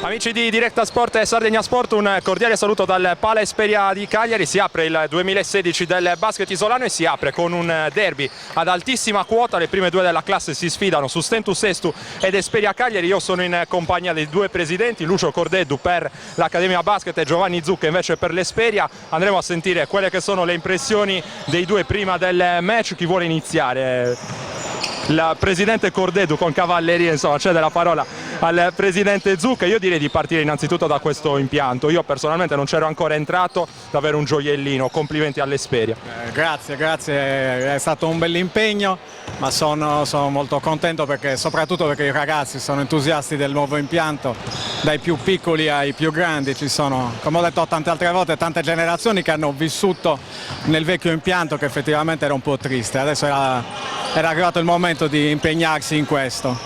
Amici di Diretta Sport e Sardegna Sport, un cordiale saluto dal Pala Esperia di Cagliari. Si apre il 2016 del basket isolano e si apre con un derby ad altissima quota. Le prime due della classe si sfidano, Sustentus Estu ed Esperia Cagliari. Io sono in compagnia dei due presidenti, Lucio Cordeddu per l'Accademia Basket e Giovanni Zucca invece per l'Esperia. Andremo a sentire quelle che sono le impressioni dei due prima del match. Chi vuole iniziare? Il presidente Cordeddu con cavalleria, insomma, cede la parola al presidente Zucca. Io direi di partire innanzitutto da questo impianto. Io personalmente non c'ero ancora entrato, davvero un gioiellino, complimenti all'Esperia. Grazie, è stato un bell'impegno, ma sono molto contento soprattutto perché i ragazzi sono entusiasti del nuovo impianto, dai più piccoli ai più grandi. Ci sono, come ho detto tante altre volte, tante generazioni che hanno vissuto nel vecchio impianto che effettivamente era un po' triste. Adesso era arrivato il momento di impegnarsi in questo.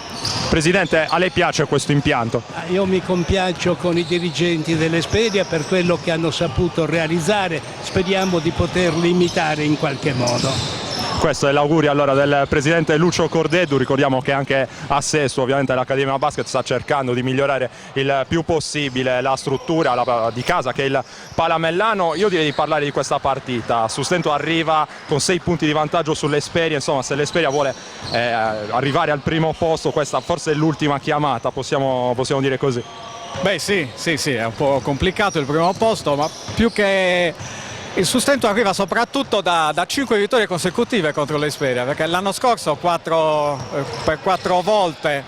Presidente, a lei piace questo impianto? Io mi compiaccio con i dirigenti dell'Esperia per quello che hanno saputo realizzare, speriamo di poterli imitare in qualche modo. Questo è l'augurio allora del presidente Lucio Cordeddu. Ricordiamo che anche a Sesto ovviamente l'Accademia Basket sta cercando di migliorare il più possibile la struttura di casa che è il Palamellano. Io direi di parlare di questa partita. Sustento arriva con 6 punti di vantaggio sull'Esperia, insomma se l'Esperia vuole arrivare al primo posto questa forse è l'ultima chiamata, possiamo dire così. Beh sì, è un po' complicato il primo posto, ma più che... Il Sustento arriva soprattutto da 5 vittorie consecutive contro l'Esperia, perché l'anno scorso per 4 volte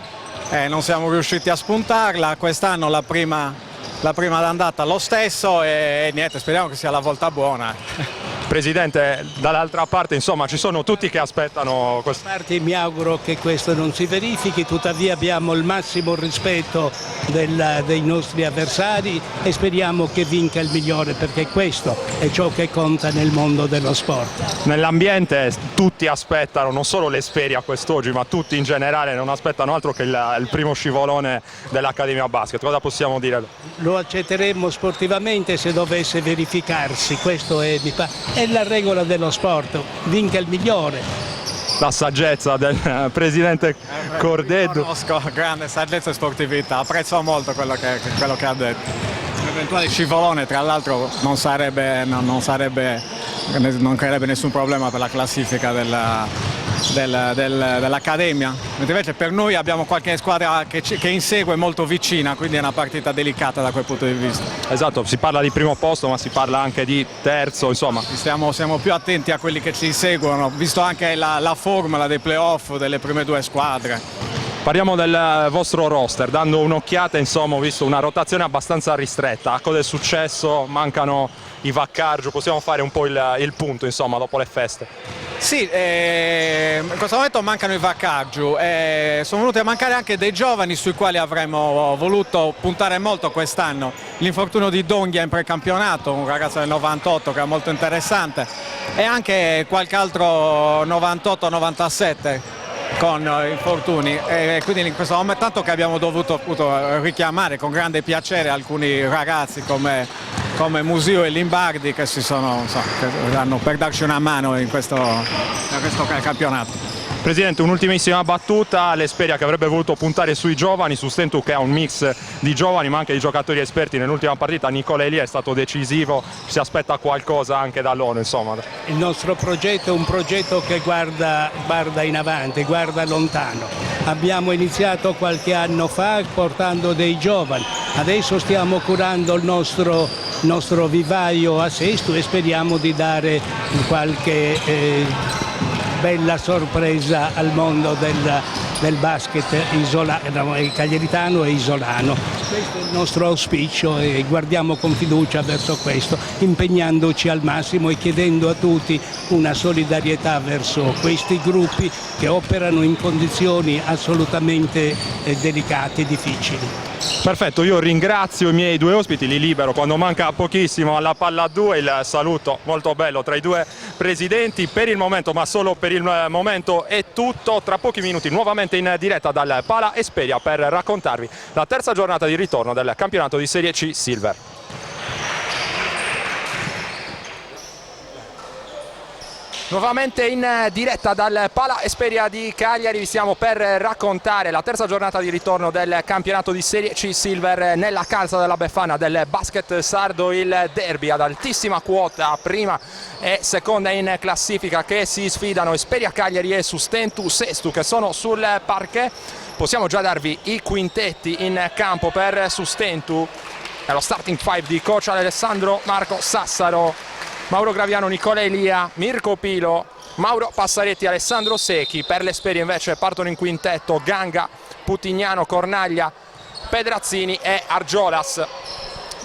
non siamo riusciti a spuntarla, quest'anno la prima d'andata lo stesso e niente, speriamo che sia la volta buona. Presidente, dall'altra parte insomma ci sono tutti che aspettano questo. Mi auguro che questo non si verifichi, tuttavia abbiamo il massimo rispetto dei nostri avversari e speriamo che vinca il migliore, perché questo è ciò che conta nel mondo dello sport. Nell'ambiente tutti aspettano, non solo l'Esperia quest'oggi, ma tutti in generale non aspettano altro che il primo scivolone dell'Accademia Basket. Cosa possiamo dire? Lo accetteremmo sportivamente se dovesse verificarsi, questo è la regola dello sport, vinca il migliore. La saggezza del presidente Cordeddu. Conosco grande saggezza e sportività, apprezzo molto quello che ha detto. L'eventuale scivolone tra l'altro non creerebbe nessun problema per la classifica dell'Accademia, mentre invece per noi abbiamo qualche squadra che insegue molto vicina, quindi è una partita delicata da quel punto di vista. Esatto, si parla di primo posto ma si parla anche di terzo, insomma. Siamo più attenti a quelli che ci seguono, visto anche la formula dei playoff delle prime due squadre. Parliamo del vostro roster, dando un'occhiata, insomma, ho visto una rotazione abbastanza ristretta. Cosa è successo? Mancano i Vaccargiu, possiamo fare un po' il punto, insomma, dopo le feste? Sì, in questo momento mancano i Vaccargiu, sono venuti a mancare anche dei giovani sui quali avremmo voluto puntare molto quest'anno. L'infortunio di Donghia in precampionato, un ragazzo del 98 che è molto interessante, e anche qualche altro 98-97. Con infortuni, e quindi in questo momento tanto che abbiamo dovuto appunto richiamare con grande piacere alcuni ragazzi come Musio e Limbardi che che danno per darci una mano in questo campionato. Presidente, un'ultimissima battuta, l'Esperia che avrebbe voluto puntare sui giovani, Sustento che ha un mix di giovani ma anche di giocatori esperti. Nell'ultima partita Nicola Elia è stato decisivo, si aspetta qualcosa anche da loro, insomma. Il nostro progetto è un progetto che guarda in avanti, guarda lontano. Abbiamo iniziato qualche anno fa portando dei giovani, adesso stiamo curando il nostro nostro vivaio a Sesto e speriamo di dare qualche bella sorpresa al mondo del basket cagliaritano e isolano. Questo è il nostro auspicio e guardiamo con fiducia verso questo, impegnandoci al massimo e chiedendo a tutti una solidarietà verso questi gruppi che operano in condizioni assolutamente delicate e difficili. Perfetto, io ringrazio i miei due ospiti, li libero quando manca pochissimo alla palla a due, il saluto molto bello tra i due presidenti. Per il momento, ma solo per il momento, è tutto. Tra pochi minuti nuovamente in diretta dal Pala Esperia per raccontarvi la terza giornata di ritorno del campionato di Serie C Silver. Nuovamente in diretta dal Pala Esperia di Cagliari vi stiamo per raccontare la terza giornata di ritorno del campionato di Serie C Silver nella calza della Befana del basket sardo, il derby ad altissima quota, prima e seconda in classifica, che si sfidano Esperia Cagliari e Sustentu Sestu, che sono sul parquet. Possiamo già darvi i quintetti in campo per Sustentu. È lo starting five di coach Alessandro Marco Sassaro, Mauro Graviano, Nicola Elia, Mirko Pilo, Mauro Passaretti, Alessandro Secchi. Per l'Esperia invece partono in quintetto Ganga, Putignano, Cornaglia, Pedrazzini e Argiolas.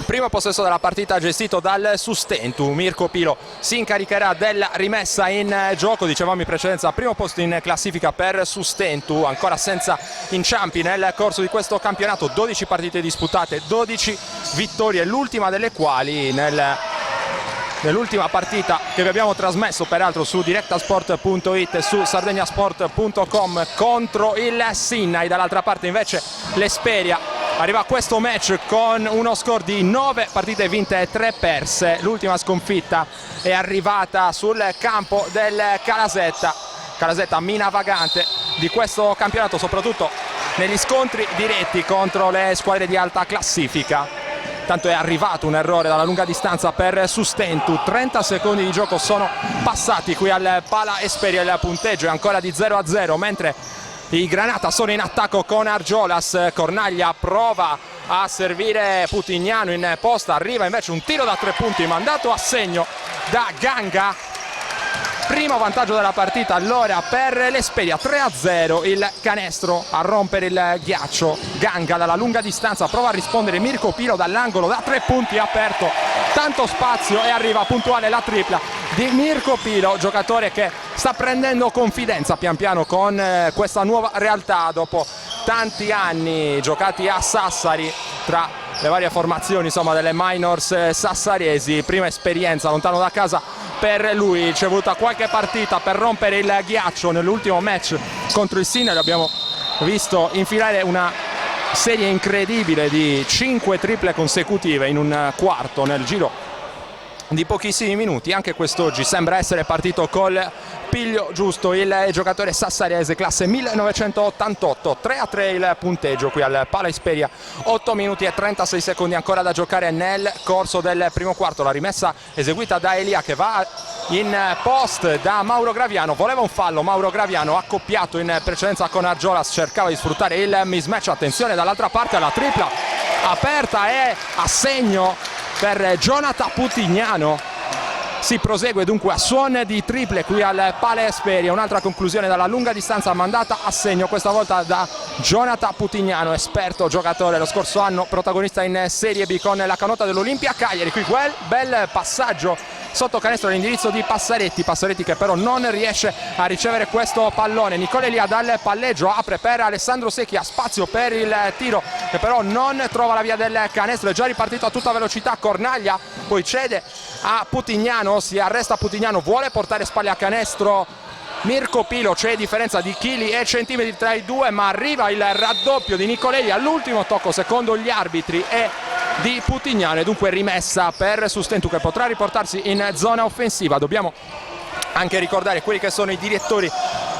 Primo possesso della partita gestito dal Sustentu. Mirko Pilo si incaricherà della rimessa in gioco. Dicevamo in precedenza, primo posto in classifica per Sustentu, ancora senza inciampi nel corso di questo campionato. 12 partite disputate, 12 vittorie, l'ultima delle quali nell'ultima partita che vi abbiamo trasmesso peraltro su directasport.it e su sardegnasport.com contro il Sinnai. Dall'altra parte invece l'Esperia arriva a questo match con uno score di 9 partite vinte e 3 perse. L'ultima sconfitta è arrivata sul campo del Calasetta, mina vagante di questo campionato, soprattutto negli scontri diretti contro le squadre di alta classifica. Tanto è arrivato un errore dalla lunga distanza per Sustentu. 30 secondi di gioco sono passati qui al Pala Esperia. Il punteggio è ancora di 0-0, mentre i Granata sono in attacco con Argiolas. Cornaglia prova a servire Putignano in posta, arriva invece un tiro da 3 punti mandato a segno da Ganga. Primo vantaggio della partita allora per l'Esperia, 3-0 il canestro a rompere il ghiaccio. Ganga dalla lunga distanza prova a rispondere Mirko Pilo dall'angolo da 3 punti, aperto tanto spazio e arriva puntuale la tripla di Mirko Pilo, giocatore che sta prendendo confidenza pian piano con questa nuova realtà dopo tanti anni giocati a Sassari tra le varie formazioni, insomma, delle minors sassaresi. Prima esperienza lontano da casa per lui, ci è voluta qualche partita per rompere il ghiaccio. Nell'ultimo match contro il Sinnai abbiamo visto infilare una serie incredibile di 5 triple consecutive in un quarto nel giro di pochissimi minuti. Anche quest'oggi sembra essere partito col piglio giusto il giocatore sassarese, classe 1988. 3-3 il punteggio qui al Pala Esperia, 8 minuti e 36 secondi ancora da giocare nel corso del primo quarto. La rimessa eseguita da Elia che va in post da Mauro Graviano. Voleva un fallo Mauro Graviano, accoppiato in precedenza con Argiolas, cercava di sfruttare il mismatch. Attenzione dall'altra parte alla tripla aperta e a segno per Jonathan Putignano. Si prosegue dunque a suon di triple qui al Pala Esperia. Un'altra conclusione dalla lunga distanza mandata a segno, questa volta da Jonathan Putignano, esperto giocatore lo scorso anno, protagonista in Serie B con la canotta dell'Olimpia Cagliari. Qui quel bel passaggio sotto canestro all'indirizzo di Passaretti che però non riesce a ricevere questo pallone. Nicola Elia dal palleggio apre per Alessandro Secchi, ha spazio per il tiro che però non trova la via del canestro. È già ripartito a tutta velocità Cornaglia, poi cede a Putignano, si arresta Putignano, vuole portare spalle a canestro Mirko Pilo, c'è differenza di chili e centimetri tra i due, ma arriva il raddoppio di Nicola Elia all'ultimo tocco secondo gli arbitri e di Putignano, e dunque rimessa per Sustentu che potrà riportarsi in zona offensiva. Dobbiamo anche ricordare quelli che sono i direttori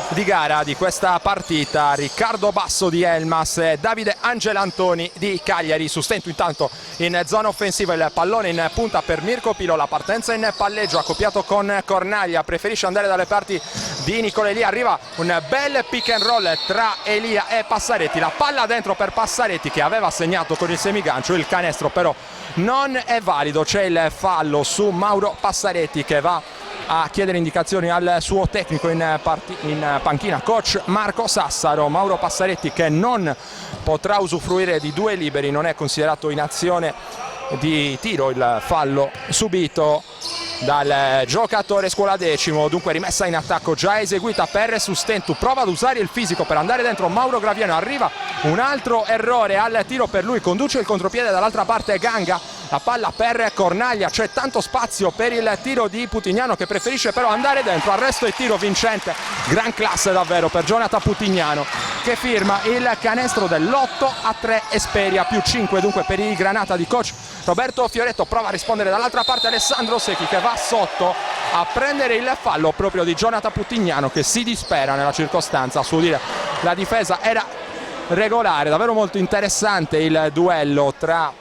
di gara di questa partita: Riccardo Basso di Elmas e Davide Angelantoni di Cagliari. Sustentu intanto in zona offensiva, il pallone in punta per Mirko Pilo, la partenza in palleggio accoppiato con Cornaglia, preferisce andare dalle parti di Nicola Elia, arriva un bel pick and roll tra Elia e Passaretti, la palla dentro per Passaretti che aveva segnato con il semigancio, il canestro però non è valido, c'è il fallo su Mauro Passaretti che va a chiedere indicazioni al suo tecnico in panchina, coach Marco Sassaro. Mauro Passaretti che non potrà usufruire di 2 liberi, non è considerato in azione di tiro il fallo subito dal giocatore Scuola Decimo, dunque rimessa in attacco già eseguita per Sustentu, prova ad usare il fisico per andare dentro Mauro Graviano, arriva un altro errore al tiro per lui, conduce il contropiede dall'altra parte Ganga, la palla per Cornaglia, c'è tanto spazio per il tiro di Putignano che preferisce però andare dentro, arresto e tiro vincente, gran classe davvero per Jonathan Putignano che firma il canestro dell'8-3 Esperia più 5 dunque per i Granata di coach Roberto Fioretto. Prova a rispondere dall'altra parte Alessandro Secchi che va sotto a prendere il fallo proprio di Jonathan Putignano che si dispera nella circostanza, a suo dire la difesa era regolare, davvero molto interessante il duello tra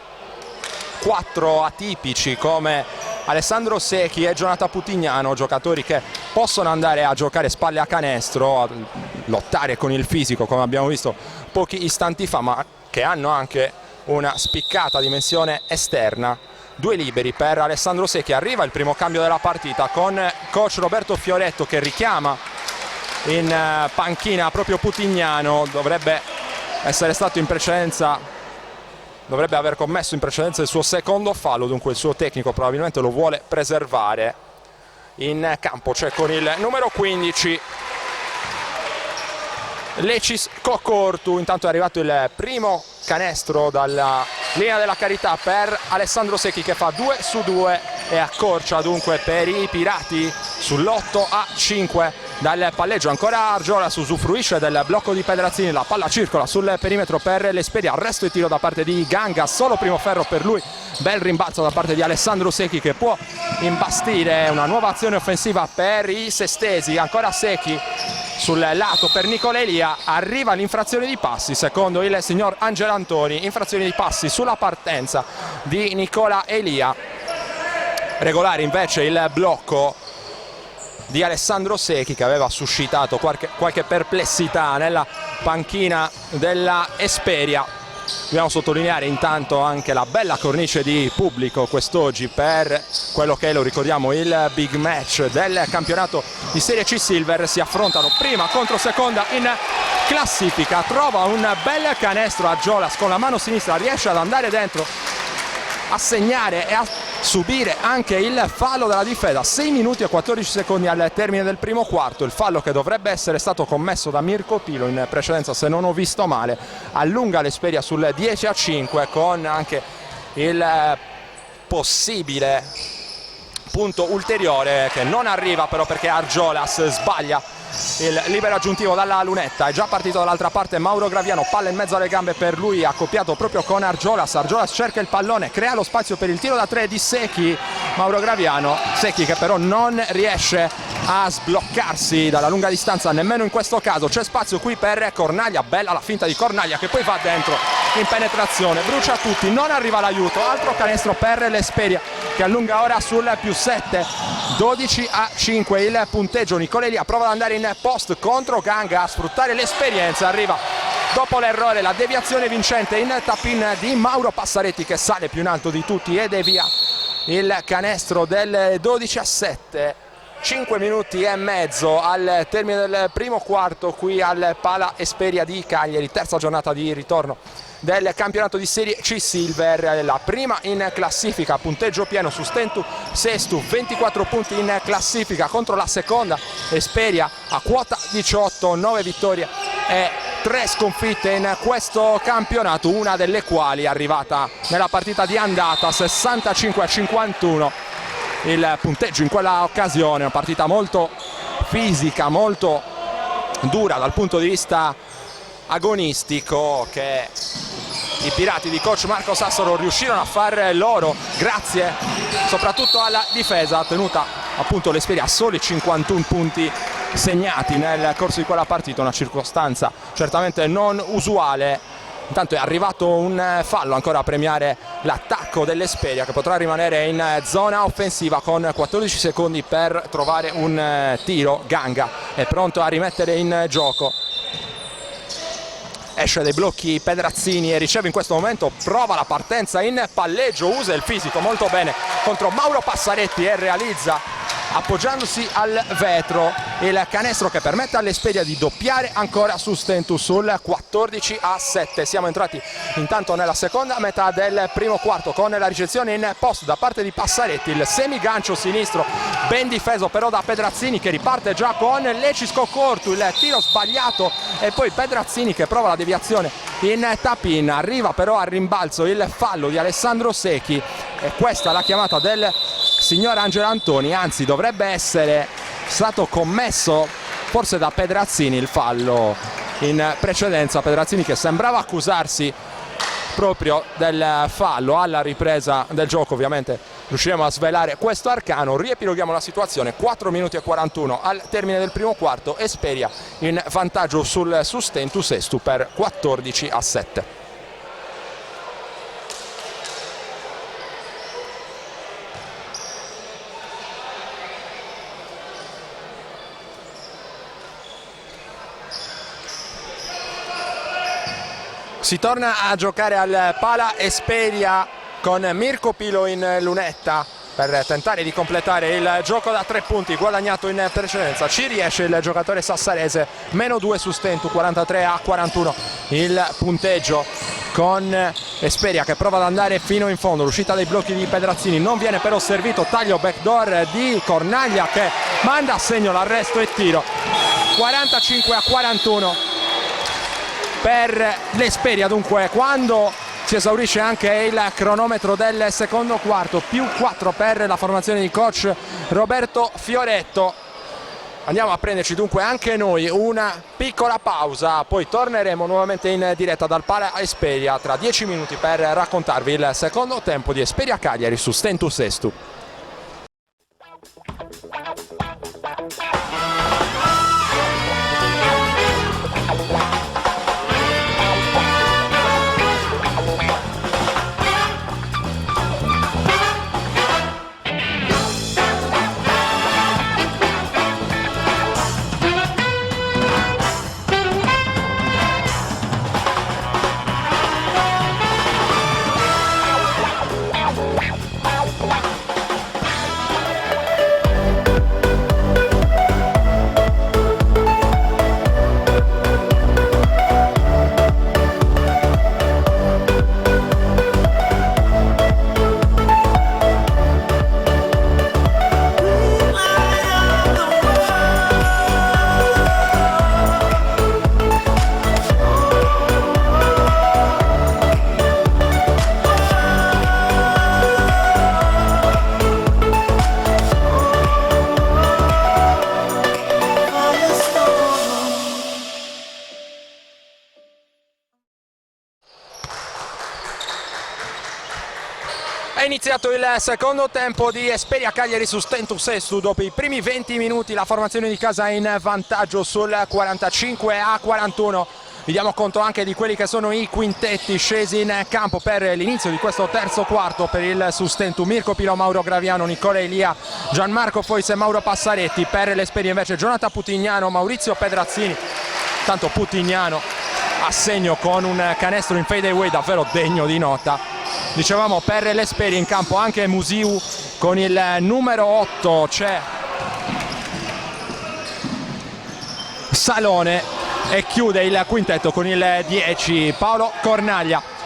4 atipici come Alessandro Secchi e Jonathan Putignano, giocatori che possono andare a giocare spalle a canestro, a lottare con il fisico come abbiamo visto pochi istanti fa, ma che hanno anche una spiccata dimensione esterna. 2 liberi per Alessandro Secchi, arriva il primo cambio della partita con coach Roberto Fioretto che richiama in panchina proprio Putignano, dovrebbe essere stato in precedenza, dovrebbe aver commesso in precedenza il suo secondo fallo, dunque il suo tecnico probabilmente lo vuole preservare. In campo c'è con il numero 15 Lecis Cocortu, intanto è arrivato il primo canestro dalla linea della carità per Alessandro Secchi che fa 2 su 2 e accorcia dunque per i Pirati sull'8-5 dal palleggio. Ancora Argiolas usufruisce del blocco di Pedrazzini, la palla circola sul perimetro per l'Esperia, arresto e tiro da parte di Ganga, solo primo ferro per lui, bel rimbalzo da parte di Alessandro Secchi che può imbastire una nuova azione offensiva per i sestesi. Ancora Secchi sul lato per Nicola Elia, arriva l'infrazione di passi secondo il signor Angelo Antoni, infrazione di passi sulla partenza di Nicola Elia, regolare invece il blocco di Alessandro Secchi che aveva suscitato qualche perplessità nella panchina della Esperia. Dobbiamo sottolineare intanto anche la bella cornice di pubblico quest'oggi per quello che è, lo ricordiamo, il big match del campionato di Serie C Silver. Si affrontano prima contro seconda in classifica, trova un bel canestro a Giolas con la mano sinistra, riesce ad andare dentro, a segnare e a subire anche il fallo della difesa. 6 minuti e 14 secondi al termine del primo quarto, il fallo che dovrebbe essere stato commesso da Mirko Tilo in precedenza se non ho visto male, allunga l'Esperia sul 10-5 con anche il possibile punto ulteriore che non arriva però perché Argiolas sbaglia il libero aggiuntivo dalla lunetta. È già partito dall'altra parte Mauro Graviano, palla in mezzo alle gambe per lui, accoppiato proprio con Argiolas. Argiolas cerca il pallone, crea lo spazio per il tiro da 3 di Secchi, Mauro Graviano, Secchi che però non riesce a sbloccarsi dalla lunga distanza nemmeno in questo caso. C'è spazio qui per Cornaglia, bella la finta di Cornaglia che poi va dentro in penetrazione, brucia tutti, non arriva l'aiuto, altro canestro per l'Esperia che allunga ora sul +7, 12-5 il punteggio. Nicola Elia prova ad andare in post contro Ganga, a sfruttare l'esperienza, arriva dopo l'errore la deviazione vincente in tap-in di Mauro Passaretti che sale più in alto di tutti e devia il canestro del 12-7. 5 minuti e mezzo al termine del primo quarto qui al Pala Esperia di Cagliari, terza giornata di ritorno del campionato di Serie C Silver, la prima in classifica, punteggio pieno, Sustentu Sestu, 24 punti in classifica contro la seconda Esperia a quota 18, 9 vittorie e 3 sconfitte in questo campionato, una delle quali è arrivata nella partita di andata 65-51 il punteggio in quella occasione. Una partita molto fisica, molto dura dal punto di vista agonistico che i Pirati di coach Marco Sassaro riuscirono a fare loro grazie soprattutto alla difesa, tenuta appunto l'Esperia a soli 51 punti segnati nel corso di quella partita, una circostanza certamente non usuale. Intanto è arrivato un fallo ancora a premiare l'attacco dell'Esperia che potrà rimanere in zona offensiva con 14 secondi per trovare un tiro. Ganga è pronto a rimettere in gioco. Esce dai blocchi Pedrazzini e riceve in questo momento, prova la partenza in palleggio, usa il fisico molto bene contro Mauro Passaretti e realizza, appoggiandosi al vetro, il canestro che permette all'Esperia di doppiare ancora su Stentus sul 14-7. Siamo entrati intanto nella seconda metà del primo quarto con la ricezione in post da parte di Passaretti, il semigancio sinistro ben difeso però da Pedrazzini che riparte già con Lecisco Cortu, il tiro sbagliato e poi Pedrazzini che prova la deviazione in tap-in, arriva però al rimbalzo il fallo di Alessandro Secchi e questa è la chiamata del signor Angelo Antoni, anzi dovrebbe essere stato commesso forse da Pedrazzini il fallo in precedenza. Pedrazzini che sembrava accusarsi proprio del fallo. Alla ripresa del gioco ovviamente riusciremo a svelare questo arcano. Riepiloghiamo la situazione, 4 minuti e 41 al termine del primo quarto, Esperia in vantaggio sul Stentus Estu per 14-7. Si torna a giocare al Pala Esperia con Mirko Pilo in lunetta per tentare di completare il gioco da 3 punti guadagnato in precedenza. Ci riesce il giocatore sassarese, -2 su Stentu, 43-41 il punteggio, con Esperia che prova ad andare fino in fondo. L'uscita dei blocchi di Pedrazzini non viene però servito, taglio backdoor di Cornaglia che manda a segno l'arresto e tiro, 45-41 per l'Esperia. Dunque quando si esaurisce anche il cronometro del secondo quarto, +4 per la formazione di coach Roberto Fioretto. Andiamo a prenderci dunque anche noi una piccola pausa, poi torneremo nuovamente in diretta dal Pala Esperia tra 10 minuti per raccontarvi il secondo tempo di Esperia Cagliari su Stentus Estu. È iniziato il secondo tempo di Esperia Cagliari su Stentus Estu. Dopo i primi 20 minuti la formazione di casa è in vantaggio sul 45-41. Vi diamo conto anche di quelli che sono i quintetti scesi in campo per l'inizio di questo terzo quarto per il Sustentu: Mirko Pilo, Mauro Graviano, Nicola Elia, Gianmarco Foise e Mauro Passaretti. Per l'Esperia invece Jonathan Putignano, Maurizio Pedrazzini. Tanto Putignano a segno con un canestro in fade away davvero degno di nota. Dicevamo per l'Esperia in campo anche Musiu con il numero 8, c'è Salone e chiude il quintetto con il 10 Paolo Cornaglia.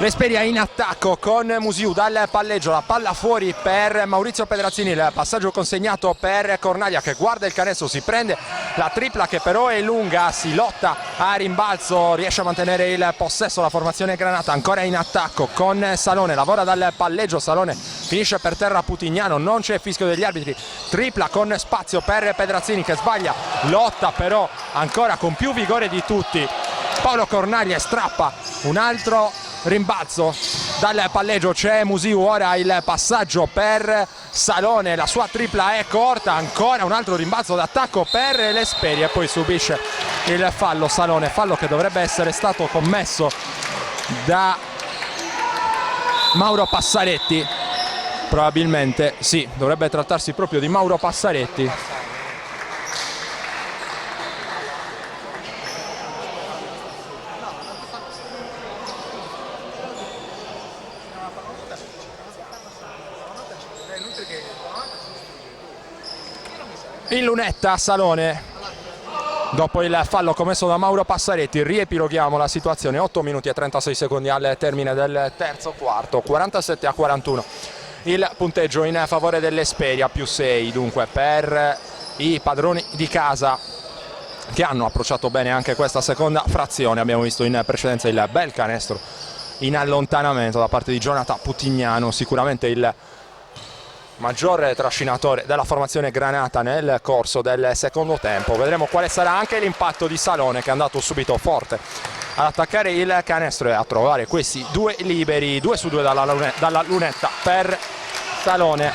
L'Esperia in attacco con Musiu dal palleggio, la palla fuori per Maurizio Pedrazzini, il passaggio consegnato per Cornaglia che guarda il canestro, si prende la tripla che però è lunga, si lotta a rimbalzo, riesce a mantenere il possesso la formazione granata. Ancora in attacco con Salone, lavora dal palleggio, Salone finisce per terra Putignano, non c'è fischio degli arbitri, tripla con spazio per Pedrazzini che sbaglia, lotta però ancora con più vigore di tutti Paolo Cornaglia e strappa un altro rimbalzo dal palleggio. C'è Musiu, ora il passaggio per Salone, la sua tripla è corta, ancora un altro rimbalzo d'attacco per l'Esperia e poi subisce il fallo Salone, fallo che dovrebbe essere stato commesso da Mauro Passaretti, probabilmente sì, dovrebbe trattarsi proprio di Mauro Passaretti. in lunetta Salone. Dopo il fallo commesso da Mauro Passaretti riepiloghiamo la situazione, 8 minuti e 36 secondi al termine del terzo quarto, 47-41 il punteggio in favore dell'Esperia, più 6 dunque per i padroni di casa, che hanno approcciato bene anche questa seconda frazione. Abbiamo visto in precedenza il bel canestro in allontanamento da parte di Jonathan Putignano, sicuramente il maggiore trascinatore della formazione granata nel corso del secondo tempo. Vedremo quale sarà anche l'impatto di Salone, che è andato subito forte ad attaccare il canestro e a trovare questi due liberi, 2 su 2 dalla lunetta per Salone.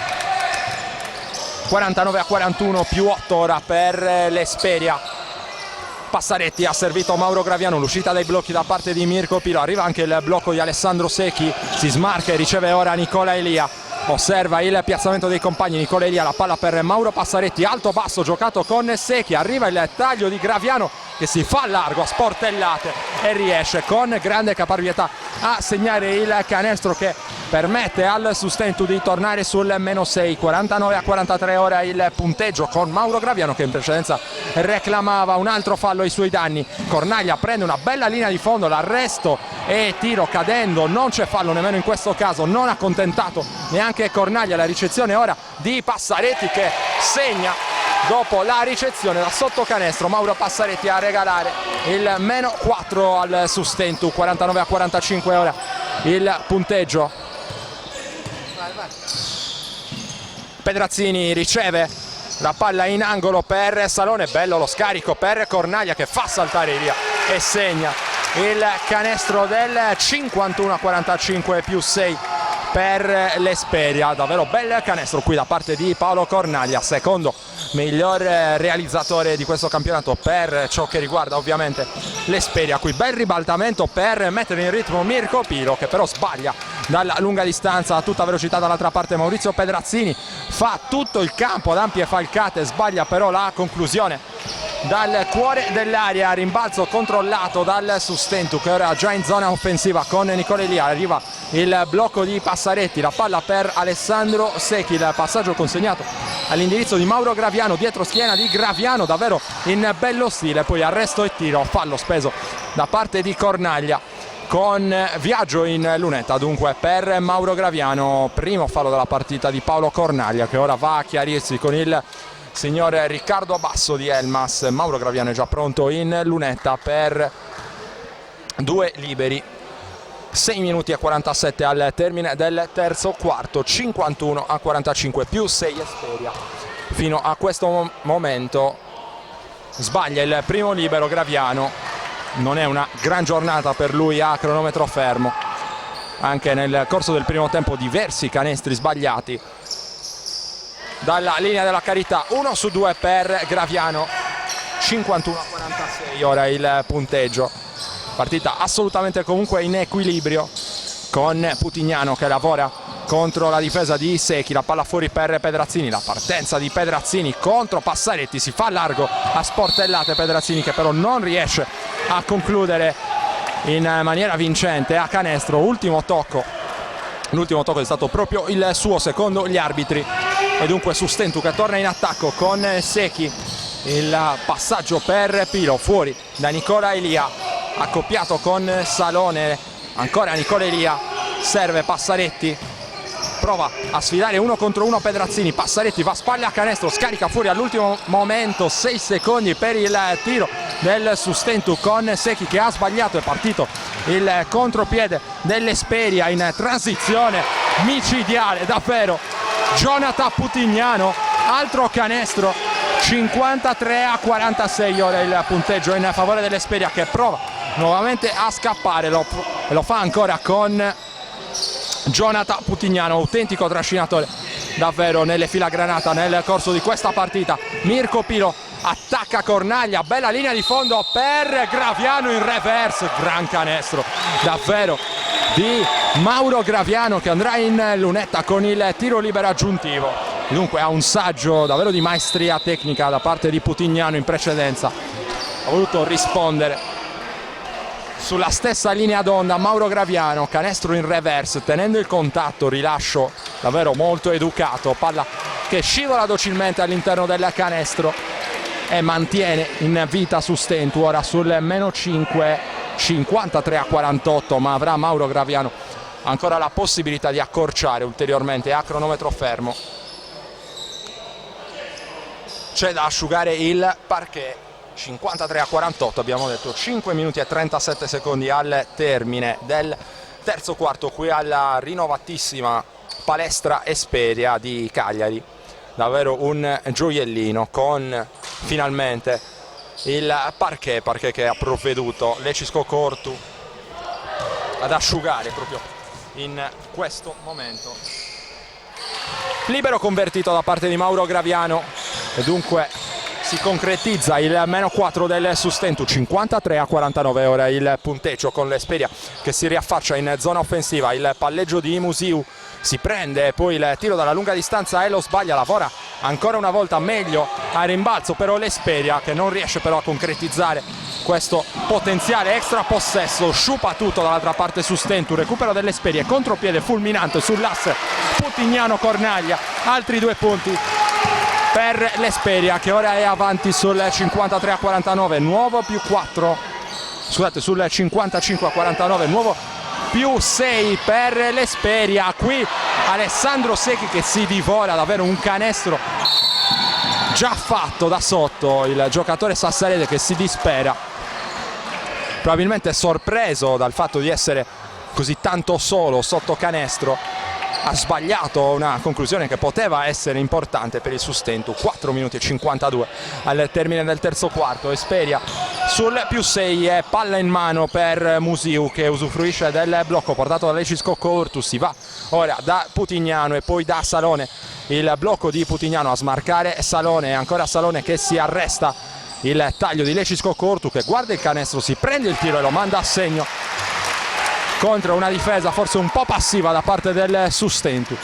49-41 più 8 ora per l'Esperia. Passaretti ha servito Mauro Graviano, l'uscita dai blocchi da parte di Mirko Pilo, arriva anche il blocco di Alessandro Secchi, si smarca e riceve ora Nicola Elia, osserva il piazzamento dei compagni. Nicola Elia, la palla per Mauro Passaretti, alto basso giocato con Secchi, arriva il taglio di Graviano che si fa largo a sportellate e riesce con grande caparbietà a segnare il canestro che permette al Sustentu di tornare sul -6. 49-43 ora il punteggio, con Mauro Graviano che in precedenza reclamava un altro fallo ai suoi danni. Cornaglia prende una bella linea di fondo, l'arresto e tiro cadendo, non c'è fallo nemmeno in questo caso, non accontentato neanche Cornaglia. La ricezione ora di Passaretti che segna dopo la ricezione da sotto canestro. Mauro Passaretti a regalare il -4 al Sustentu. 49-45 ora il punteggio. Pedrazzini riceve la palla in angolo per Salone, bello lo scarico per Cornaglia che fa saltare via e segna il canestro del 51-45 più 6 per l'Esperia. Davvero bel canestro qui da parte di Paolo Cornaglia, secondo miglior realizzatore di questo campionato per ciò che riguarda ovviamente l'Esperia. Qui bel ribaltamento per mettere in ritmo Mirko Pilo, che però sbaglia dalla lunga distanza a tutta velocità. Dall'altra parte Maurizio Pedrazzini fa tutto il campo ad ampie falcate, sbaglia però la conclusione dal cuore dell'area. Rimbalzo controllato dal Sustentu che ora già in zona offensiva con Nicola Elia. Arriva il blocco di Passaretti, la palla per Alessandro Secchi, il passaggio consegnato all'indirizzo di Mauro Graviano, dietro schiena di Graviano, davvero in bello stile, poi arresto e tiro, fallo speso da parte di Cornaglia con viaggio in lunetta dunque per Mauro Graviano. Primo fallo della partita di Paolo Cornaglia, che ora va a chiarirsi con il signor Riccardo Basso di Elmas. Mauro Graviano è già pronto in lunetta per 2 liberi. 6 minuti e 47 al termine del terzo quarto, 51-45 più 6 Esperia. Fino a questo momento sbaglia il primo libero Graviano, non è una gran giornata per lui a cronometro fermo, anche nel corso del primo tempo diversi canestri sbagliati dalla linea della carità. 1 su 2 per Graviano, 51-46 ora il punteggio. Partita assolutamente comunque in equilibrio, con Putignano che lavora contro la difesa di Secchi, la palla fuori per Pedrazzini, la partenza di Pedrazzini contro Passaretti, si fa largo a sportellate Pedrazzini che però non riesce a concludere in maniera vincente a canestro. L'ultimo tocco è stato proprio il suo secondo gli arbitri e dunque Sustentu che torna in attacco con Secchi, il passaggio per Pilo fuori da Nicola Elia, accoppiato con Salone, ancora Nicola Elia, serve Passaretti, prova a sfidare 1 contro 1 Pedrazzini, Passaretti va a spalle a canestro, scarica fuori all'ultimo momento, 6 secondi per il tiro del Sustentu con Secchi che ha sbagliato. È partito il contropiede dell'Esperia in transizione micidiale davvero. Jonathan Putignano, altro canestro, 53-46 ora il punteggio in favore dell'Esperia, che prova nuovamente a scappare, lo fa ancora con Jonathan Putignano, autentico trascinatore davvero nelle fila granata nel corso di questa partita. Mirko Pilo attacca Cornaglia, bella linea di fondo per Graviano in reverse, gran canestro davvero di Mauro Graviano che andrà in lunetta con il tiro libero aggiuntivo. Dunque ha un saggio davvero di maestria tecnica da parte di Putignano in precedenza, ha voluto rispondere sulla stessa linea d'onda. Mauro Graviano, canestro in reverse tenendo il contatto, rilascio davvero molto educato, palla che scivola docilmente all'interno del canestro e mantiene in vita Sustentu ora sul meno 5, 53-48, ma avrà Mauro Graviano ancora la possibilità di accorciare ulteriormente a cronometro fermo. C'è da asciugare il parquet. 53-48, abbiamo detto, 5 minuti e 37 secondi al termine del terzo quarto qui alla rinnovatissima palestra Esperia di Cagliari. Davvero un gioiellino con finalmente il parquet che ha provveduto Lecisco Cortu ad asciugare proprio in questo momento. Libero convertito da parte di Mauro Graviano e dunque si concretizza il meno 4 del Sustentu. 53-49 ora il punteggio, con l'Esperia che si riaffaccia in zona offensiva. Il palleggio di Musiu si prende, poi il tiro dalla lunga distanza e lo sbaglia. Lavora ancora una volta meglio a rimbalzo però l'Esperia, che non riesce però a concretizzare questo potenziale extra possesso. Sciupa tutto dall'altra parte Sustentu, recupero dell'Esperia, contropiede fulminante sull'asse Putignano Cornaglia, altri 2 punti per l'Esperia che ora è avanti sul 53-49, nuovo più 4, scusate, sul 55-49, nuovo più 6 per l'Esperia. Qui Alessandro Secchi che si divora davvero un canestro già fatto da sotto, il giocatore sassarese che si dispera, probabilmente sorpreso dal fatto di essere così tanto solo sotto canestro. Ha sbagliato una conclusione che poteva essere importante per il Sustentu. 4 minuti e 52 al termine del terzo quarto. Esperia sul più 6 e palla in mano per Musiu che usufruisce del blocco portato da Lecisco Cortu. Si va ora da Putignano e poi da Salone. Il blocco di Putignano a smarcare Salone, e ancora Salone che si arresta. Il taglio di Lecisco Cortu che guarda il canestro, si prende il tiro e lo manda a segno contro una difesa forse un po' passiva da parte del Sustentu.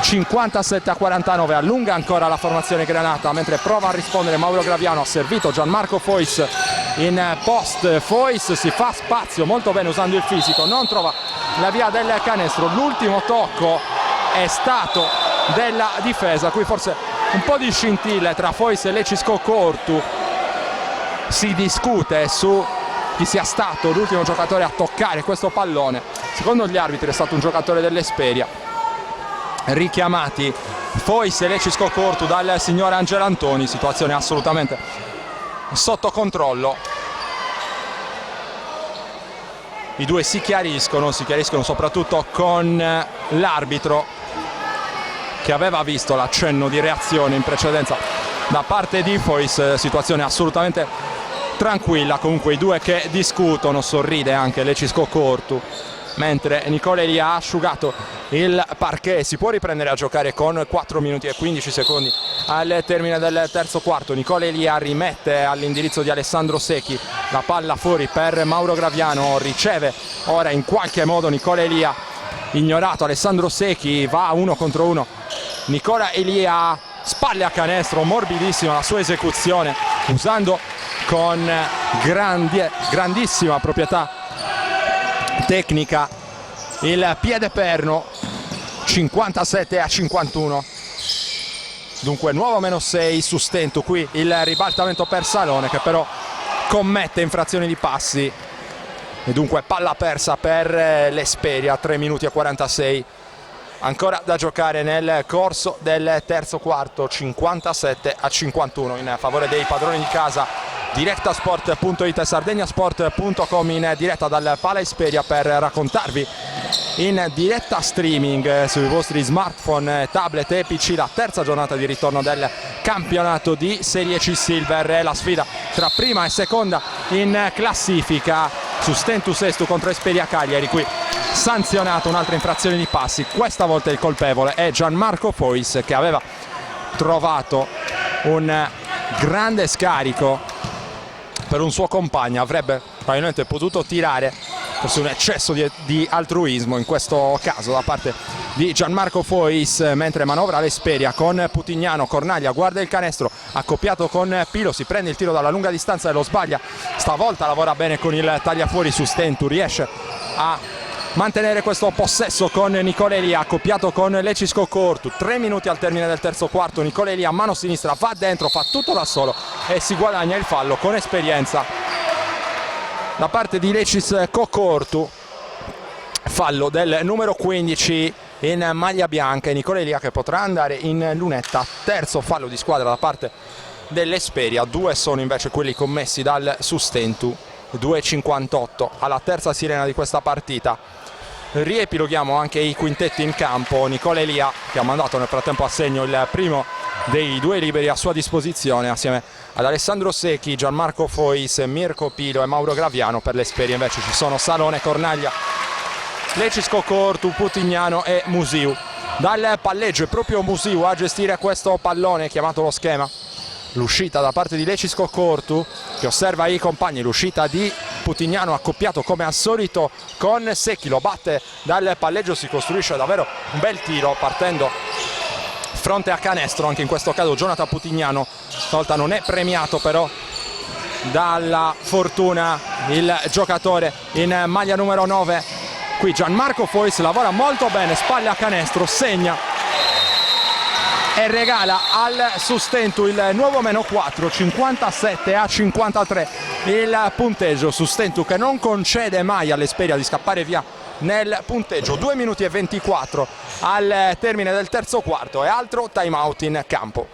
57-49, allunga ancora la formazione granata mentre prova a rispondere Mauro Graviano. Ha servito Gianmarco Fois in post. Fois si fa spazio molto bene usando il fisico, non trova la via del canestro. L'ultimo tocco è stato della difesa, qui forse un po' di scintille tra Fois e Lecisco Cortu. Si discute su chi sia stato l'ultimo giocatore a toccare questo pallone. Secondo gli arbitri è stato un giocatore dell'Esperia. Richiamati Fois e Lecisco Cortu dal signor Angelo Antoni, situazione assolutamente sotto controllo. I due si chiariscono soprattutto con l'arbitro che aveva visto l'accenno di reazione in precedenza da parte di Fois. Situazione assolutamente tranquilla, comunque i due che discutono. Sorride anche Lecisco Cortu mentre Nicola Elia ha asciugato il parquet. Si può riprendere a giocare con 4 minuti e 15 secondi al termine del terzo quarto. Nicola Elia rimette all'indirizzo di Alessandro Secchi la palla fuori per Mauro Graviano. Riceve ora in qualche modo Nicola Elia, ignorato Alessandro Secchi, va 1 contro 1 Nicola Elia, spalle a canestro, morbidissima la sua esecuzione, usando con grandissima proprietà tecnica il piede perno. 57-51, dunque nuovo meno 6 Sustentu. Qui il ribaltamento per Salone che però commette infrazioni di passi e dunque palla persa per l'Esperia. 3 minuti e 46 ancora da giocare nel corso del terzo quarto. 57-51 in favore dei padroni di casa. Directasport.it e sardegnasport.com in diretta dal Pala Esperia per raccontarvi in diretta streaming sui vostri smartphone, tablet e PC la terza giornata di ritorno del campionato di Serie C Silver e la sfida tra prima e seconda in classifica. Sustentu Sestu contro Esperia Cagliari. Qui sanzionato un'altra infrazione di passi, questa volta il colpevole è Gianmarco Fois che aveva trovato un grande scarico per un suo compagno. Avrebbe probabilmente potuto tirare, forse un eccesso di altruismo in questo caso da parte di Gianmarco Fois, mentre manovra l'Esperia con Putignano. Cornaglia guarda il canestro accoppiato con Pilo, si prende il tiro dalla lunga distanza e lo sbaglia. Stavolta lavora bene con il tagliafuori Sustentu, riesce a mantenere questo possesso con Nicola Elia accoppiato con Lecisco Cortu. 3 minuti al termine del terzo quarto. Nicola Elia a mano sinistra va dentro, fa tutto da solo e si guadagna il fallo con esperienza da parte di Lecisco Cortu. Fallo del numero 15 in maglia bianca e Nicola Elia che potrà andare in lunetta. Terzo fallo di squadra da parte dell'Esperia. 2 sono invece quelli commessi dal Sustentu. 2:58 alla terza sirena di questa partita. Riepiloghiamo anche i quintetti in campo. Nicola Elia che ha mandato nel frattempo a segno il primo dei 2 liberi a sua disposizione assieme ad Alessandro Secchi, Gianmarco Fois, Mirko Pilo e Mauro Graviano. Per l'Esperia invece ci sono Salone, Cornaglia, Lecisco Cortu, Putignano e Musiu. Dal palleggio è proprio Musiu a gestire questo pallone chiamato lo schema. L'uscita da parte di Lecisco Cortu che osserva i compagni, l'uscita di Putignano accoppiato come al solito con Secchi, lo batte dal palleggio, si costruisce davvero un bel tiro partendo fronte a canestro. Anche in questo caso Jonathan Putignano stavolta non è premiato però dalla fortuna il giocatore in maglia numero 9. Qui Gianmarco Fois lavora molto bene, spalle a canestro, segna e regala al Sustentu il nuovo -4, 57-53 il punteggio. Sustentu che non concede mai all'Esperia di scappare via nel punteggio. 2 minuti e 24 al termine del terzo quarto e altro time out in campo.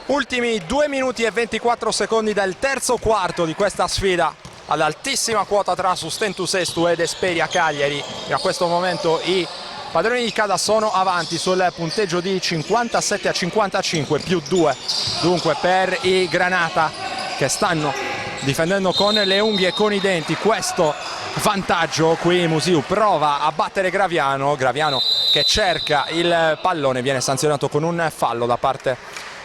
Ultimi 2 minuti e 24 secondi del terzo quarto di questa sfida ad altissima quota tra Sustentu Sestu ed Esperia Cagliari. E a questo momento i padroni di casa sono avanti sul punteggio di 57-55 più 2 dunque per i Granata che stanno difendendo con le unghie e con i denti questo vantaggio. Qui Musiu prova a battere Graviano che cerca il pallone, viene sanzionato con un fallo da parte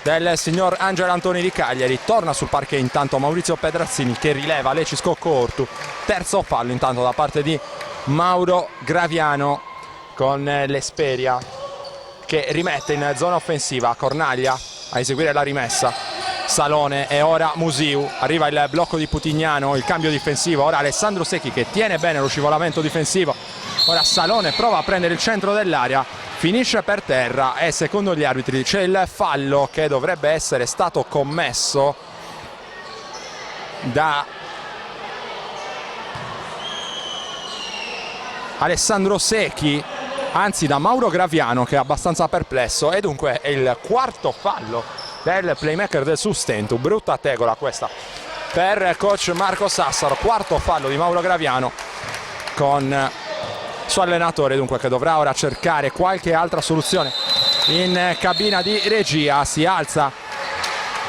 del signor Angelo Antoni di Cagliari. Torna sul parquet intanto Maurizio Pedrazzini che rileva Lecisco Cortu. Terzo fallo intanto da parte di Mauro Graviano con l'Esperia che rimette in zona offensiva. Cornaglia a eseguire la rimessa, Salone e ora Musiu. Arriva il blocco di Putignano, il cambio difensivo, ora Alessandro Secchi che tiene bene lo scivolamento difensivo. Ora Salone prova a prendere il centro dell'area, finisce per terra e secondo gli arbitri c'è il fallo che dovrebbe essere stato commesso da Alessandro Secchi, anzi da Mauro Graviano che è abbastanza perplesso, e dunque è il quarto fallo del playmaker del Sustentu. Brutta tegola questa per coach Marco Sassaro. Quarto fallo di Mauro Graviano con suo allenatore dunque che dovrà ora cercare qualche altra soluzione in cabina di regia. Si alza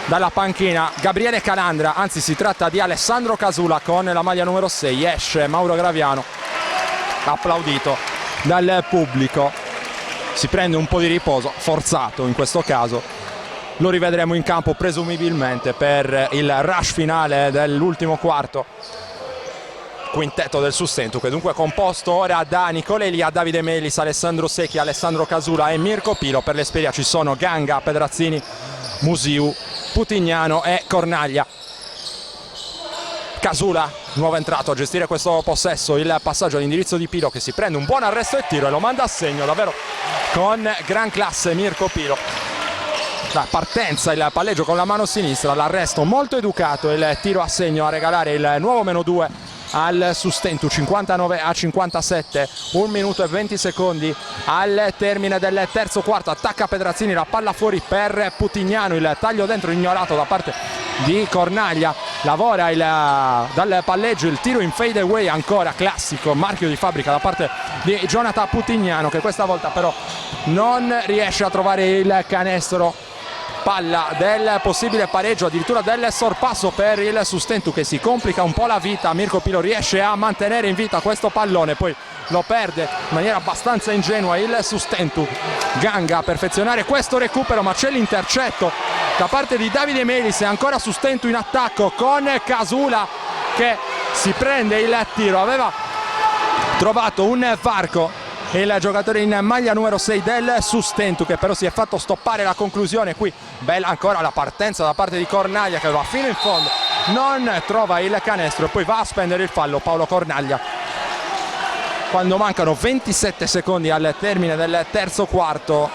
dalla panchina Gabriele Calandra, anzi si tratta di Alessandro Casula con la maglia numero 6. Esce Mauro Graviano applaudito dal pubblico, si prende un po' di riposo forzato in questo caso. Lo rivedremo in campo presumibilmente per il rush finale dell'ultimo quarto. Quintetto del Sustentu che dunque è composto ora da Nicola Elia, Davide Melis, Alessandro Secchi, Alessandro Casula e Mirko Pilo. Per l'Esperia ci sono Ganga, Pedrazzini, Musiu, Putignano e Cornaglia. Casula, nuovo entrato a gestire questo possesso, il passaggio all'indirizzo di Pilo che si prende un buon arresto e tiro e lo manda a segno davvero con gran classe Mirko Pilo. La partenza, il palleggio con la mano sinistra, l'arresto molto educato, il tiro a segno a regalare il nuovo -2 al Sustentu. 59-57, 1 minuto e 20 secondi al termine del terzo quarto. Attacca Pedrazzini, la palla fuori per Putignano, il taglio dentro ignorato da parte di Cornaglia. Lavora dal palleggio il tiro in fade away, ancora classico marchio di fabbrica da parte di Jonathan Putignano che questa volta però non riesce a trovare il canestro. Palla del possibile pareggio, addirittura del sorpasso per il Sustentu che si complica un po' la vita. Mirko Pilo riesce a mantenere in vita questo pallone, poi lo perde in maniera abbastanza ingenua il Sustentu. Ganga a perfezionare questo recupero, ma c'è l'intercetto da parte di Davide Melis e ancora Sustentu in attacco con Casula che si prende il tiro. Aveva trovato un varco il giocatore in maglia numero 6 del Sustentu che però si è fatto stoppare la conclusione. Qui bella ancora la partenza da parte di Cornaglia che va fino in fondo non trova il canestro e poi va a spendere il fallo Paolo Cornaglia quando mancano 27 secondi al termine del terzo quarto.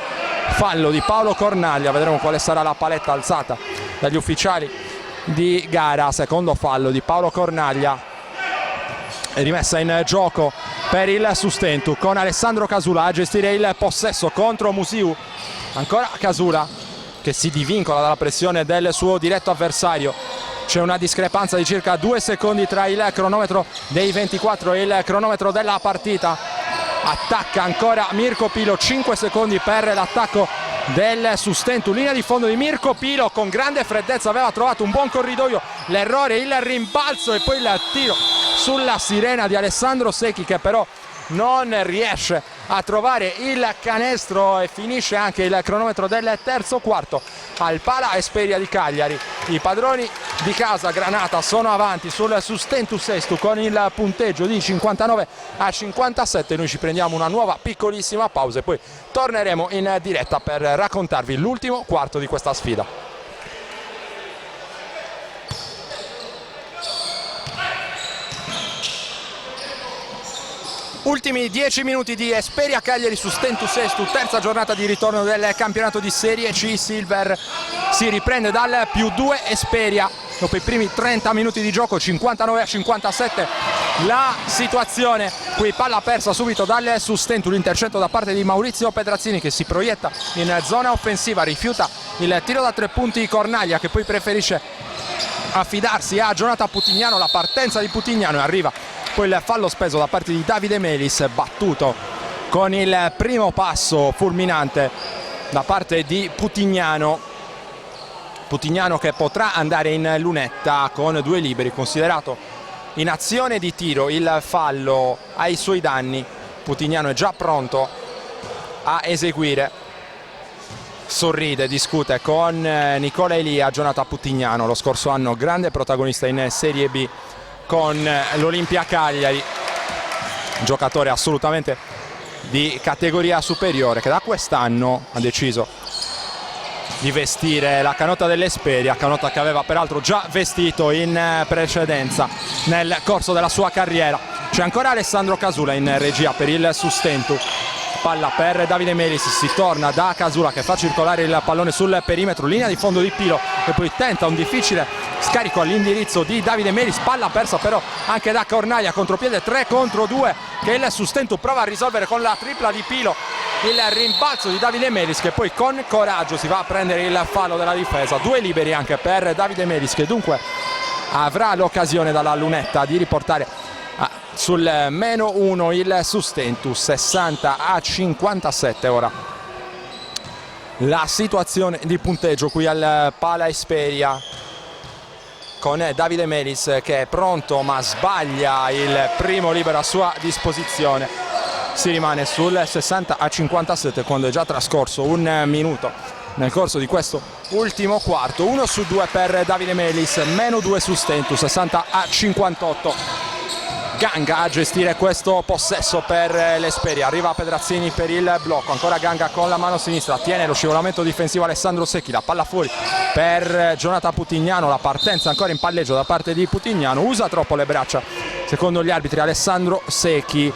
Fallo di Paolo Cornaglia, vedremo quale sarà la paletta alzata dagli ufficiali di gara. Secondo fallo di Paolo Cornaglia, rimessa in gioco per il Sustentu con Alessandro Casula a gestire il possesso contro Musiu. Ancora Casula che si divincola dalla pressione del suo diretto avversario. C'è una discrepanza di circa 2 secondi tra il cronometro dei 24 e il cronometro della partita. Attacca ancora Mirko Pilo, 5 secondi per l'attacco del Sustentu. Linea di fondo di Mirko Pilo, con grande freddezza aveva trovato un buon corridoio, l'errore, il rimbalzo e poi il tiro sulla sirena di Alessandro Secchi, che però non riesce a trovare il canestro, e finisce anche il cronometro del terzo quarto al Pala Esperia di Cagliari. I padroni di casa Granata sono avanti sul Sustentu Sestu con il punteggio di 59-57. Noi ci prendiamo una nuova piccolissima pausa e poi torneremo in diretta per raccontarvi l'ultimo quarto di questa sfida. Ultimi 10 minuti di Esperia Cagliari Sustentu Sestu, terza giornata di ritorno del campionato di Serie C. Silver si riprende dal +2 Esperia dopo i primi 30 minuti di gioco, 59-57 la situazione. Qui palla persa subito dal Sustentu, l'intercetto da parte di Maurizio Pedrazzini che si proietta in zona offensiva, rifiuta il tiro da 3 punti Cornaglia, che poi preferisce affidarsi a Jonathan Putignano. La partenza di Putignano, e arriva poi il fallo speso da parte di Davide Melis, battuto con il primo passo fulminante da parte di Putignano. Putignano che potrà andare in lunetta con 2 liberi, considerato in azione di tiro il fallo ai suoi danni. Putignano è già pronto a eseguire. Sorride, discute con Nicola Elia. Jonathan Putignano, lo scorso anno grande protagonista in Serie B con l'Olimpia Cagliari, giocatore assolutamente di categoria superiore, che da quest'anno ha deciso di vestire la canotta dell'Esperia, canotta che aveva peraltro già vestito in precedenza nel corso della sua carriera. C'è ancora Alessandro Casula in regia per il Sustentu. Palla per Davide Melis, si torna da Casula che fa circolare il pallone sul perimetro, linea di fondo di Pilo e poi tenta un difficile scarico all'indirizzo di Davide Melis. Palla persa però anche da Cornaglia, contropiede 3 contro 2 che il Sustentu prova a risolvere con la tripla di Pilo. Il rimbalzo di Davide Melis che poi con coraggio si va a prendere il fallo della difesa. 2 liberi anche per Davide Melis, che dunque avrà l'occasione dalla lunetta di riportare sul -1 il Sustentu. 60-57 ora la situazione di punteggio qui al Pala Esperia, con Davide Melis che è pronto ma sbaglia il primo libero a sua disposizione. Si rimane sul 60-57 quando è già trascorso 1 minuto nel corso di questo ultimo quarto. 1 su 2 per Davide Melis, -2 Sustentu, 60-58. Ganga a gestire questo possesso per l'Esperia, arriva Pedrazzini per il blocco, ancora Ganga con la mano sinistra, tiene lo scivolamento difensivo Alessandro Secchi, la palla fuori per Jonathan Putignano, la partenza ancora in palleggio da parte di Putignano, usa troppo le braccia secondo gli arbitri Alessandro Secchi.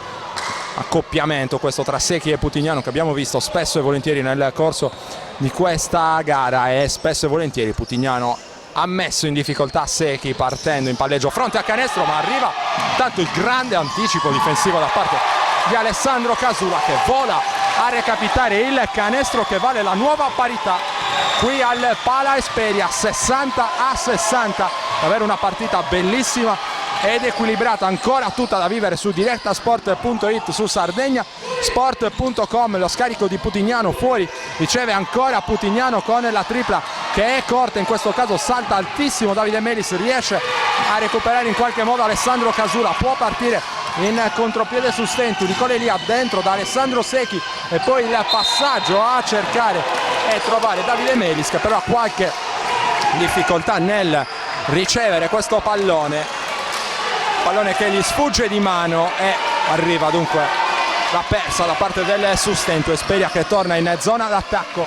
Accoppiamento questo tra Secchi e Putignano che abbiamo visto spesso e volentieri nel corso di questa gara, e spesso e volentieri Putignano ha messo in difficoltà Secchi partendo in palleggio fronte a canestro, ma arriva tanto il grande anticipo difensivo da parte di Alessandro Casula che vola a recapitare il canestro che vale la nuova parità qui al Pala Esperia. 60-60, davvero una partita bellissima ed equilibrata, ancora tutta da vivere su direttasport.it, su sardegnasport.com. Lo scarico di Putignano fuori, riceve ancora Putignano con la tripla che è corta, in questo caso salta altissimo Davide Melis, riesce a recuperare in qualche modo Alessandro Casula, può partire in contropiede Sustentu, Nicola Elia dentro da Alessandro Secchi e poi il passaggio a cercare e trovare Davide Melis che però ha qualche difficoltà nel ricevere questo pallone che gli sfugge di mano e arriva dunque la persa da parte del Sustentu. Esperia che torna in zona d'attacco,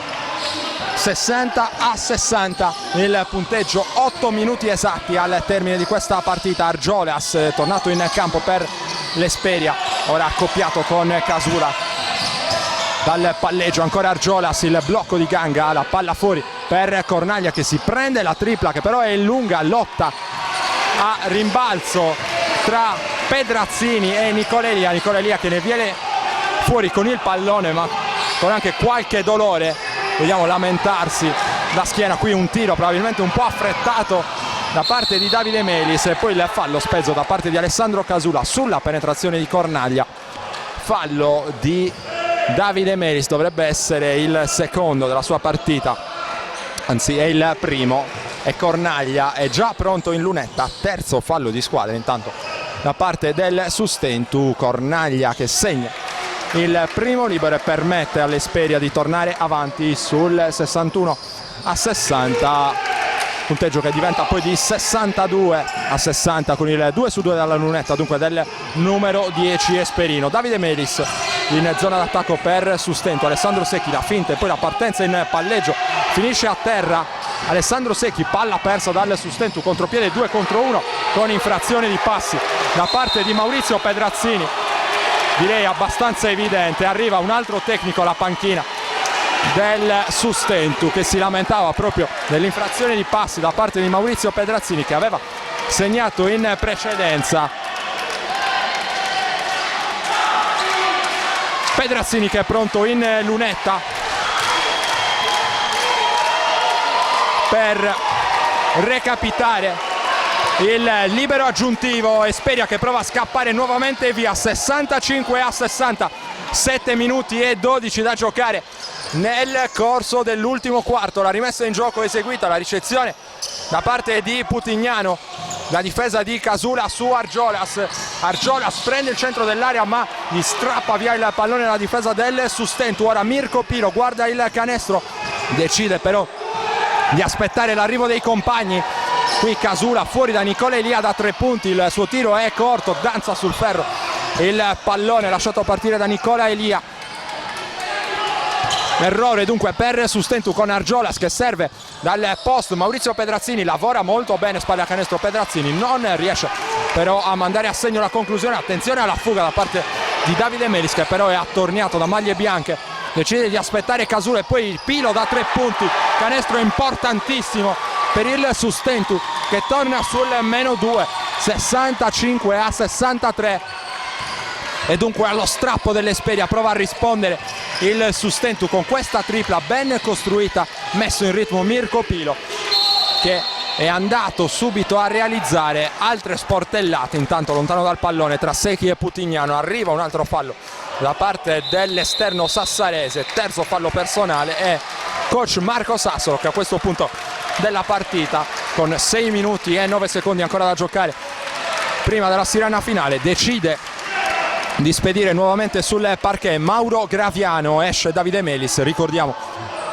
60-60 il punteggio, 8 minuti esatti al termine di questa partita. Argiolas tornato in campo per l'Esperia, ora accoppiato con Casula dal palleggio, ancora Argiolas, il blocco di Ganga, la palla fuori per Cornaglia che si prende la tripla, che però è lunga, lotta a rimbalzo tra Pedrazzini e Nicolelia che ne viene fuori con il pallone ma con anche qualche dolore, vediamo lamentarsi la schiena. Qui un tiro probabilmente un po' affrettato da parte di Davide Melis e poi il fallo spezzo da parte di Alessandro Casula sulla penetrazione di Cornaglia. Fallo di Davide Melis, dovrebbe essere il secondo della sua partita, anzi è il primo, e Cornaglia è già pronto in lunetta. Terzo fallo di squadra intanto da parte del Sustentu. Cornaglia che segna il primo libero e permette all'Esperia di tornare avanti sul 61-60, punteggio che diventa poi di 62-60 con il 2-2 dalla lunetta dunque del numero 10 Esperino. Davide Melis in zona d'attacco per Sustentu, Alessandro Secchi la finta e poi la partenza in palleggio, finisce a terra Alessandro Secchi, palla persa dal Sustentu, contropiede 2 contro 1 con infrazione di passi da parte di Maurizio Pedrazzini, direi abbastanza evidente. Arriva un altro tecnico alla panchina del Sustentu che si lamentava proprio dell'infrazione di passi da parte di Maurizio Pedrazzini che aveva segnato in precedenza. Pedrazzini che è pronto in lunetta per recapitare il libero aggiuntivo. Esperia che prova a scappare nuovamente via, 65-60, 7 minuti e 12 da giocare nel corso dell'ultimo quarto. La rimessa in gioco eseguita, la ricezione da parte di Putignano, la difesa di Casula su Argiolas. Argiolas prende il centro dell'area ma gli strappa via il pallone la difesa del Sustentu. Ora Mirko Pilo guarda il canestro, decide però di aspettare l'arrivo dei compagni. Qui Casula fuori da Nicola Elia da 3 punti, il suo tiro è corto, danza sul ferro il pallone lasciato partire da Nicola Elia. Errore dunque per Sustentu con Argiolas che serve dal post. Maurizio Pedrazzini lavora molto bene, spalle a canestro Pedrazzini, non riesce però a mandare a segno la conclusione. Attenzione alla fuga da parte di Davide Melis che però è attorniato da maglie bianche, decide di aspettare Casula e poi Pilo da 3 punti, canestro importantissimo per il Sustentu che torna sul -2, 65-63 e dunque allo strappo dell'Esperia prova a rispondere il Sustentu con questa tripla ben costruita, messo in ritmo Mirko Pilo che è andato subito a realizzare altre sportellate. Intanto lontano dal pallone tra Secchi e Putignano arriva un altro fallo da parte dell'esterno sassarese, terzo fallo personale, e coach Marco Sassolo che a questo punto della partita, con 6 minuti e 9 secondi ancora da giocare prima della sirena finale, decide di spedire nuovamente sul parquet Mauro Graviano. Esce Davide Melis, ricordiamo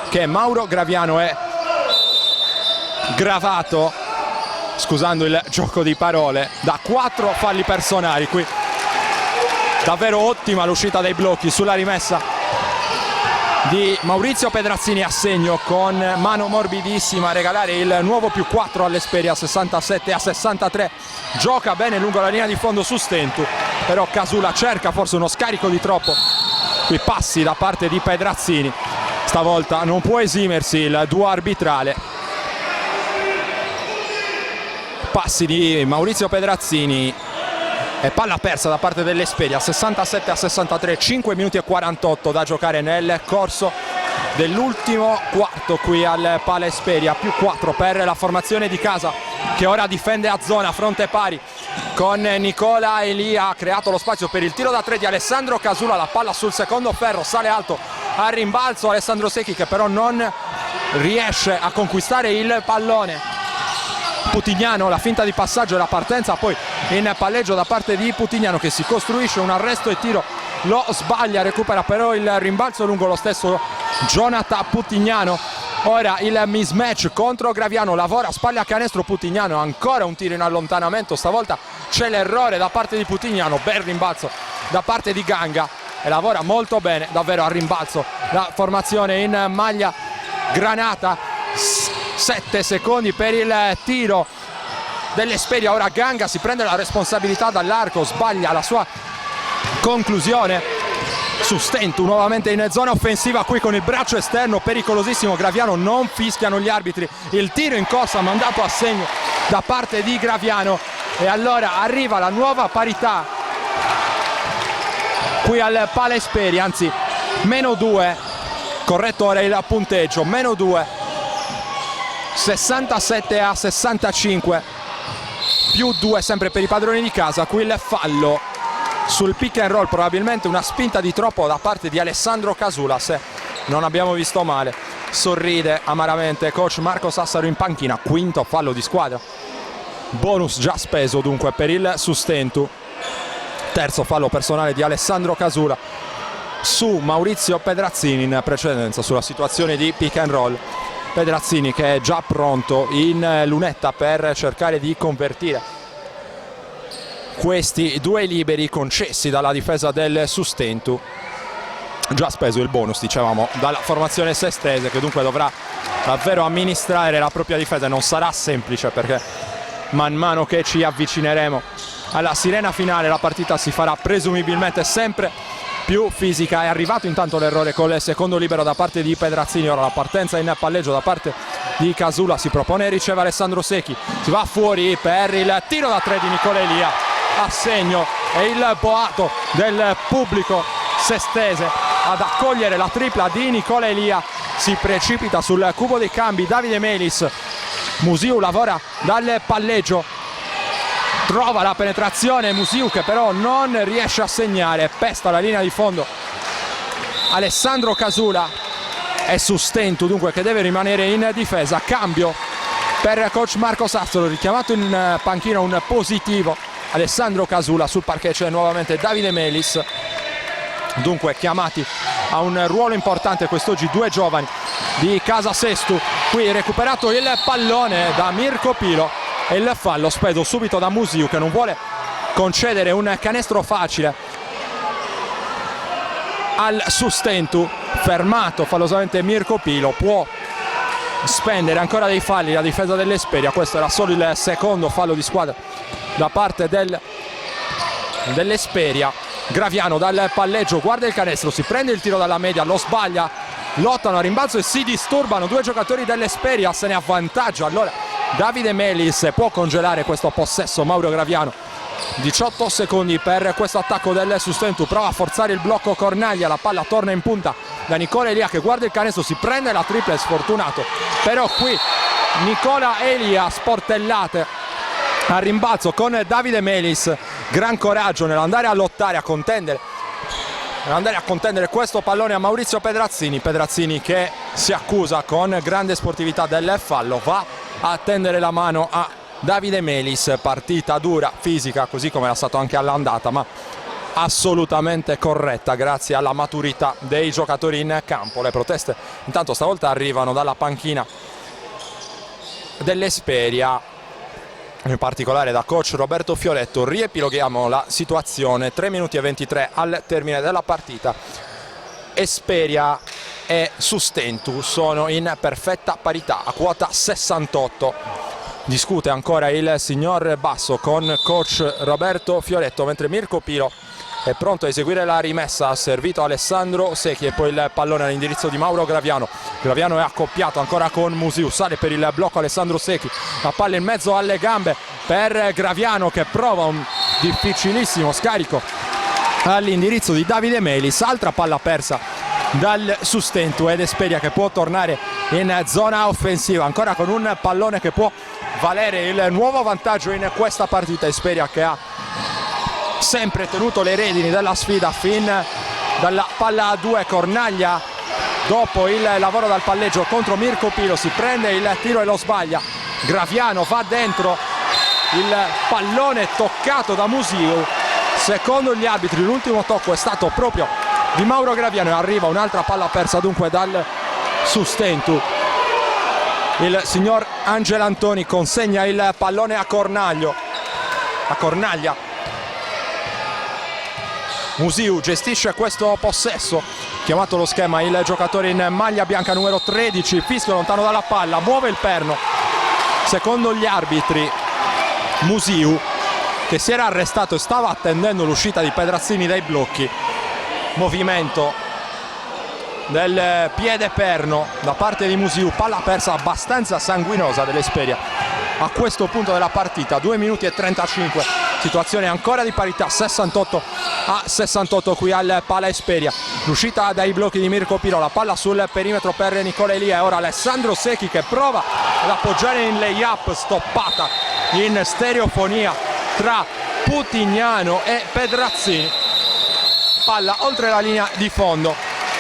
che Mauro Graviano è gravato, scusando il gioco di parole, da 4 falli personali. Qui davvero ottima l'uscita dei blocchi sulla rimessa di Maurizio Pedrazzini a segno con mano morbidissima a regalare il nuovo +4 all'Esperia, 67-63. Gioca bene lungo la linea di fondo Sustentu, però Casula cerca forse uno scarico di troppo. Qui passi da parte di Pedrazzini, stavolta non può esimersi il duo arbitrale. Passi di Maurizio Pedrazzini e palla persa da parte dell'Esperia, 67-63, 5 minuti e 48 da giocare nel corso dell'ultimo quarto qui al Pala Esperia. +4 per la formazione di casa che ora difende a zona, fronte pari con Nicola Elia. Ha creato lo spazio per il tiro da 3 di Alessandro Casula, la palla sul secondo ferro, sale alto a rimbalzo Alessandro Secchi che però non riesce a conquistare il pallone. Putignano, la finta di passaggio e la partenza poi in palleggio da parte di Putignano che si costruisce un arresto e tiro, lo sbaglia, recupera però il rimbalzo lungo lo stesso Jonathan Putignano. Ora il mismatch contro Graviano, lavora a spalle a canestro Putignano, ancora un tiro in allontanamento, stavolta c'è l'errore da parte di Putignano, bel rimbalzo da parte di Ganga e lavora molto bene davvero a rimbalzo la formazione in maglia granata, 7 secondi per il tiro dell'Esperia. Ora Ganga si prende la responsabilità dall'arco, sbaglia la sua conclusione. Sustentu nuovamente in zona offensiva qui con il braccio esterno, pericolosissimo Graviano, non fischiano gli arbitri, il tiro in corsa mandato a segno da parte di Graviano e allora arriva la nuova parità qui al Pala Esperia, anzi -2, corretto ora il punteggio, -2, 67-65, +2 sempre per i padroni di casa. Qui il fallo sul pick and roll, probabilmente una spinta di troppo da parte di Alessandro Casula, se non abbiamo visto male. Sorride amaramente coach Marco Sassaro in panchina, quinto fallo di squadra, bonus già speso dunque per il Sustentu. Terzo fallo personale di Alessandro Casula su Maurizio Pedrazzini in precedenza sulla situazione di pick and roll. Pedrazzini che è già pronto in lunetta per cercare di convertire questi due liberi concessi dalla difesa del Sustentu. Già speso il bonus, dicevamo, dalla formazione sestese, che dunque dovrà davvero amministrare la propria difesa. Non sarà semplice, perché man mano che ci avvicineremo alla sirena finale la partita si farà presumibilmente sempre più fisica. È arrivato intanto l'errore con il secondo libero da parte di Pedrazzini. Ora la partenza in palleggio da parte di Casula, si propone e riceve Alessandro Secchi, si va fuori per il tiro da 3 di Nicola Elia a segno, e il boato del pubblico sestese ad accogliere la tripla di Nicola Elia. Si precipita sul cubo dei cambi Davide Melis, Musiu lavora dal palleggio, trova la penetrazione Musiu che però non riesce a segnare, pesta la linea di fondo Alessandro Casula. E Sustentu dunque che deve rimanere in difesa. Cambio per coach Marco Sassolo, richiamato in panchina un positivo Alessandro Casula. Sul parquet c'è nuovamente Davide Melis, dunque chiamati a un ruolo importante quest'oggi due giovani di Casa Sestu. Qui recuperato il pallone da Mirko Pilo e il fallo speso subito da Musiu, che non vuole concedere un canestro facile al Sustentu. Fermato fallosamente Mirko Pilo, può spendere ancora dei falli la difesa dell'Esperia. Questo era solo il secondo fallo di squadra da parte dell'Esperia. Graviano dal palleggio guarda il canestro, si prende il tiro dalla media, lo sbaglia, lottano a rimbalzo e si disturbano due giocatori dell'Esperia, se ne avvantaggia allora Davide Melis. Può congelare questo possesso Mauro Graviano. 18 secondi per questo attacco del Sustentu, prova a forzare il blocco Cornaglia, la palla torna in punta da Nicola Elia che guarda il canestro, si prende la tripla, è sfortunato, però qui Nicola Elia sportellate a rimbalzo con Davide Melis, gran coraggio nell'andare a lottare, a contendere, questo pallone a Maurizio Pedrazzini. Pedrazzini che si accusa con grande sportività del fallo, va a tendere la mano a Davide Melis. Partita dura, fisica, così come era stato anche all'andata, ma assolutamente corretta grazie alla maturità dei giocatori in campo. Le proteste intanto stavolta arrivano dalla panchina dell'Esperia, in particolare da coach Roberto Fioretto. Riepiloghiamo la situazione, 3 minuti e 23 al termine della partita. Esperia e Sustentu sono in perfetta parità a quota 68. Discute ancora il signor Basso con coach Roberto Fioretto, mentre Mirko Pilo è pronto a eseguire la rimessa. Ha servito Alessandro Secchi e poi il pallone all'indirizzo di Mauro Graviano. Graviano è accoppiato ancora con Musiu, sale per il blocco Alessandro Secchi, la palla in mezzo alle gambe per Graviano che prova un difficilissimo scarico all'indirizzo di Davide Melis. Altra palla persa dal Sustentu ed Esperia che può tornare in zona offensiva ancora con un pallone che può valere il nuovo vantaggio in questa partita. Esperia che ha sempre tenuto le redini della sfida fin dalla palla a 2. Cornaglia, dopo il lavoro dal palleggio contro Mirko Pilo, si prende il tiro e lo sbaglia. Graviano va dentro, il pallone toccato da Musiu. Secondo gli arbitri l'ultimo tocco è stato proprio di Mauro Graviano e arriva un'altra palla persa dunque dal Sustentu. Il signor Angelo Antoni consegna il pallone a Cornaglia. Musiu gestisce questo possesso chiamato lo schema il giocatore in maglia bianca numero 13, fischio lontano dalla palla, muove il perno, secondo gli arbitri Musiu, che si era arrestato e stava attendendo l'uscita di Pedrazzini dai blocchi. Movimento del piede perno da parte di Musiu, palla persa abbastanza sanguinosa dell'Esperia a questo punto della partita. 2 minuti e 35, situazione ancora di parità, 68-68 qui al Pala Esperia. L'uscita dai blocchi di Mirko Pilo, la palla sul perimetro per Nicola Elia e ora Alessandro Secchi che prova ad appoggiare in layup, stoppata in stereofonia tra Putignano e Pedrazzini. Palla oltre la linea di fondo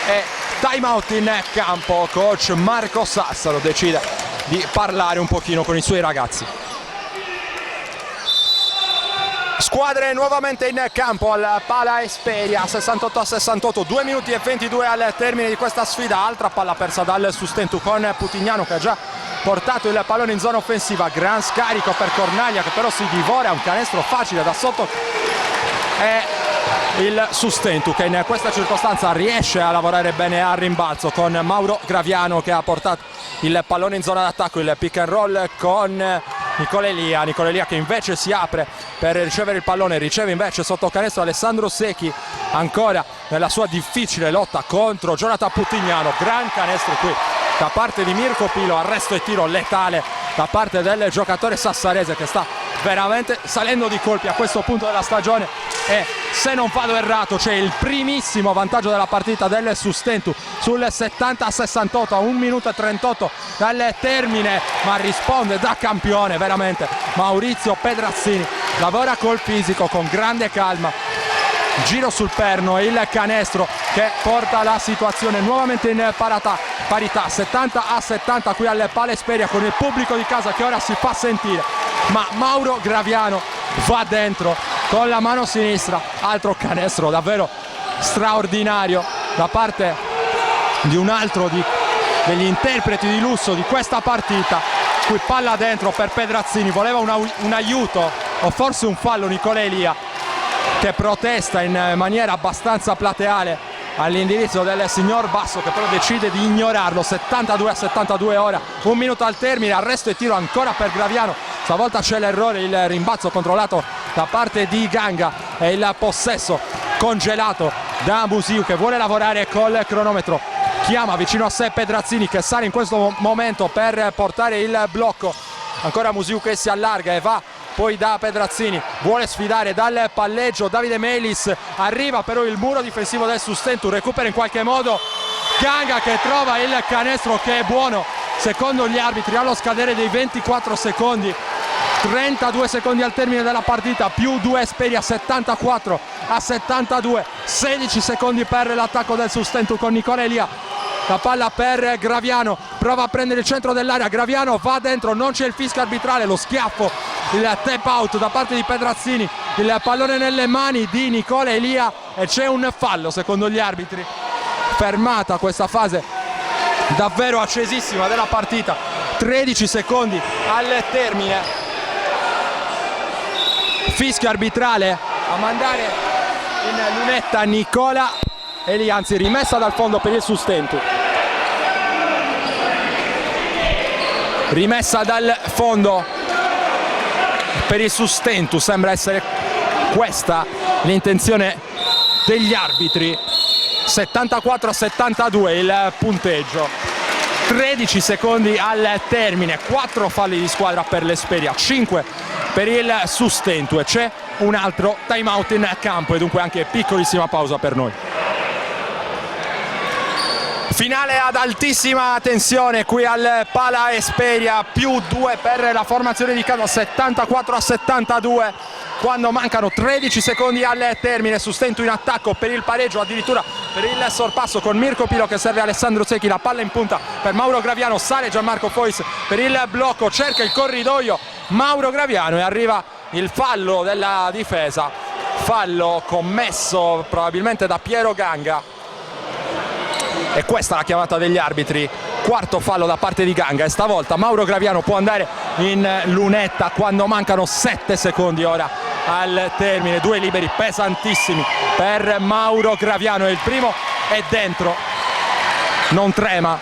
e time out in campo. Coach Marco Sassaro decide di parlare un pochino con i suoi ragazzi. Squadre nuovamente in campo al Pala Esperia, 68-68, 2 minuti e 22 al termine di questa sfida. Altra palla persa dal Sustentu con Putignano che ha già portato il pallone in zona offensiva. Gran scarico per Cornaglia che però si divora un canestro facile da sotto. Il Sustentu che in questa circostanza riesce a lavorare bene al rimbalzo con Mauro Graviano che ha portato il pallone in zona d'attacco. Il pick and roll con Nicola Elia che invece si apre per ricevere il pallone, riceve invece sotto canestro Alessandro Secchi, ancora nella sua difficile lotta contro Jonathan Putignano. Gran canestro qui da parte di Mirko Pilo, arresto e tiro letale da parte del giocatore sassarese che sta veramente salendo di colpi a questo punto della stagione e se non vado errato c'è il primissimo vantaggio della partita del Sustentu sul 70-68 a 1 minuto e 38 dal termine, ma risponde da campione veramente Maurizio Pedrazzini, lavora col fisico con grande calma, giro sul perno e il canestro che porta la situazione nuovamente in parità 70-70 qui al Pala Esperia con il pubblico di casa che ora si fa sentire, ma Mauro Graviano va dentro con la mano sinistra. Altro canestro davvero straordinario da parte di un altro degli interpreti di lusso di questa partita. Qui palla dentro per Pedrazzini, voleva un aiuto o forse un fallo Nicola Elia che protesta in maniera abbastanza plateale all'indirizzo del signor Basso che però decide di ignorarlo. 72-72 ora, 1 minuto al termine, arresto e tiro ancora per Graviano, stavolta c'è l'errore, il rimbalzo controllato da parte di Ganga e il possesso congelato da Musiu che vuole lavorare col cronometro, chiama vicino a sé Pedrazzini che sale in questo momento per portare il blocco, ancora Musiu che si allarga e va poi da Pedrazzini, vuole sfidare dal palleggio Davide Melis, arriva però il muro difensivo del Sustentu, recupera in qualche modo Ganga che trova il canestro che è buono secondo gli arbitri allo scadere dei 24 secondi, 32 secondi al termine della partita, più 2 Esperia, 74-72, 16 secondi per l'attacco del Sustentu con Nicola Elia. La palla per Graviano, prova a prendere il centro dell'area, Graviano va dentro, non c'è il fischio arbitrale, lo schiaffo, il tap out da parte di Pedrazzini, il pallone nelle mani di Nicola Elia e c'è un fallo secondo gli arbitri. Fermata questa fase davvero accesissima della partita, 13 secondi al termine, fischio arbitrale a mandare in lunetta Nicola Elia, anzi rimessa dal fondo per il Sustentu. Rimessa dal fondo per il Sustentu, sembra essere questa l'intenzione degli arbitri. 74-72 il punteggio, 13 secondi al termine, 4 falli di squadra per l'Esperia, 5 per il Sustentu e c'è un altro time out in campo e dunque anche piccolissima pausa per noi. Finale ad altissima tensione qui al Pala Esperia, più 2 per la formazione di casa, 74-72 quando mancano 13 secondi al termine. Sustentu in attacco per il pareggio, addirittura per il sorpasso con Mirko Pilo che serve Alessandro Secchi, la palla in punta per Mauro Graviano, sale Gianmarco Fois per il blocco, cerca il corridoio Mauro Graviano e arriva il fallo della difesa, fallo commesso probabilmente da Piero Ganga. E questa è la chiamata degli arbitri, quarto fallo da parte di Ganga e stavolta Mauro Graviano può andare in lunetta quando mancano 7 secondi ora al termine. 2 liberi pesantissimi per Mauro Graviano, è il primo è dentro, non trema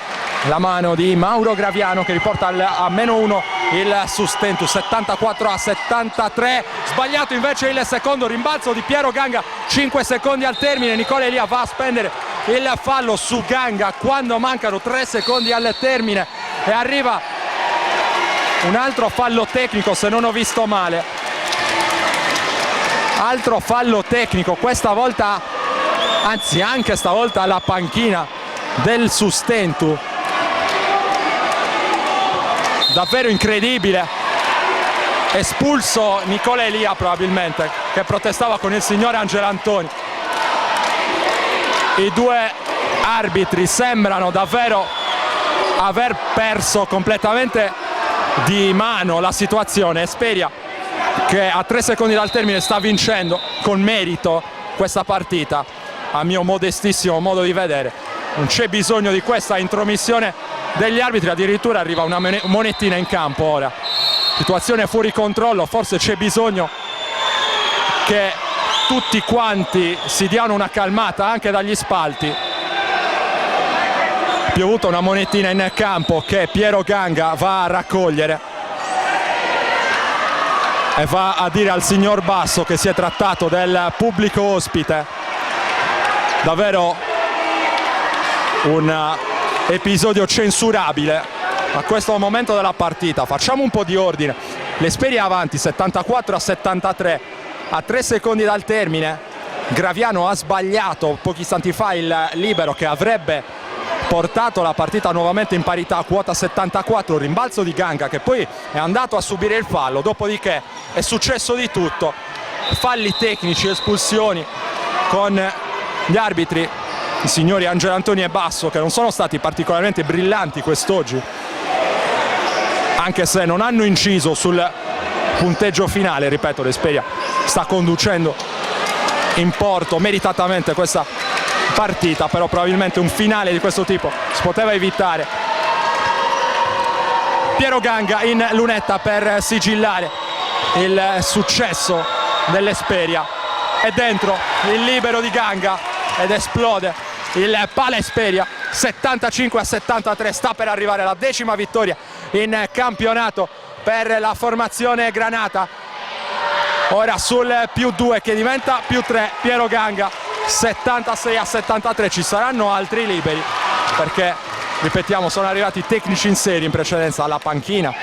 la mano di Mauro Graviano che riporta a -1 il Sustentus. 74-73, sbagliato invece il secondo rimbalzo di Piero Ganga, 5 secondi al termine. Nicola Elia va a spendere il fallo su Ganga quando mancano 3 secondi al termine e arriva un altro fallo tecnico, se non ho visto male, altro fallo tecnico, questa volta, anzi anche stavolta alla panchina del Sustentu. Davvero incredibile, espulso Nicola Elia probabilmente, che protestava con il signor Angelo Antoni. I due arbitri sembrano davvero aver perso completamente di mano la situazione. Esperia, che a 3 secondi dal termine sta vincendo con merito questa partita, a mio modestissimo modo di vedere. Non c'è bisogno di questa intromissione degli arbitri, addirittura arriva una monetina in campo ora. Situazione fuori controllo, forse c'è bisogno che tutti quanti si diano una calmata anche dagli spalti. Piovuta una monetina in campo che Piero Ganga va a raccogliere e va a dire al signor Basso che si è trattato del pubblico ospite. Davvero un episodio censurabile a questo momento della partita. Facciamo un po' di ordine. L'Esperia avanti 74-73 a 3 secondi dal termine. Graviano ha sbagliato pochi istanti fa il libero che avrebbe portato la partita nuovamente in parità a quota 74. Rimbalzo di Ganga che poi è andato a subire il fallo, dopodiché è successo di tutto, falli tecnici, espulsioni con gli arbitri, i signori Angelo Antoni e Basso, che non sono stati particolarmente brillanti quest'oggi, anche se non hanno inciso sul punteggio finale. Ripeto, l'Esperia sta conducendo in porto meritatamente questa partita, però probabilmente un finale di questo tipo si poteva evitare. Piero Ganga in lunetta per sigillare il successo dell'Esperia. È dentro il libero di Ganga ed esplode il Pala Esperia. 75-73, sta per arrivare la 10ª vittoria in campionato per la formazione granata. Ora sul +2 che diventa +3 Piero Ganga. 76-73, ci saranno altri liberi perché, ripetiamo, sono arrivati tecnici in serie in precedenza alla panchina.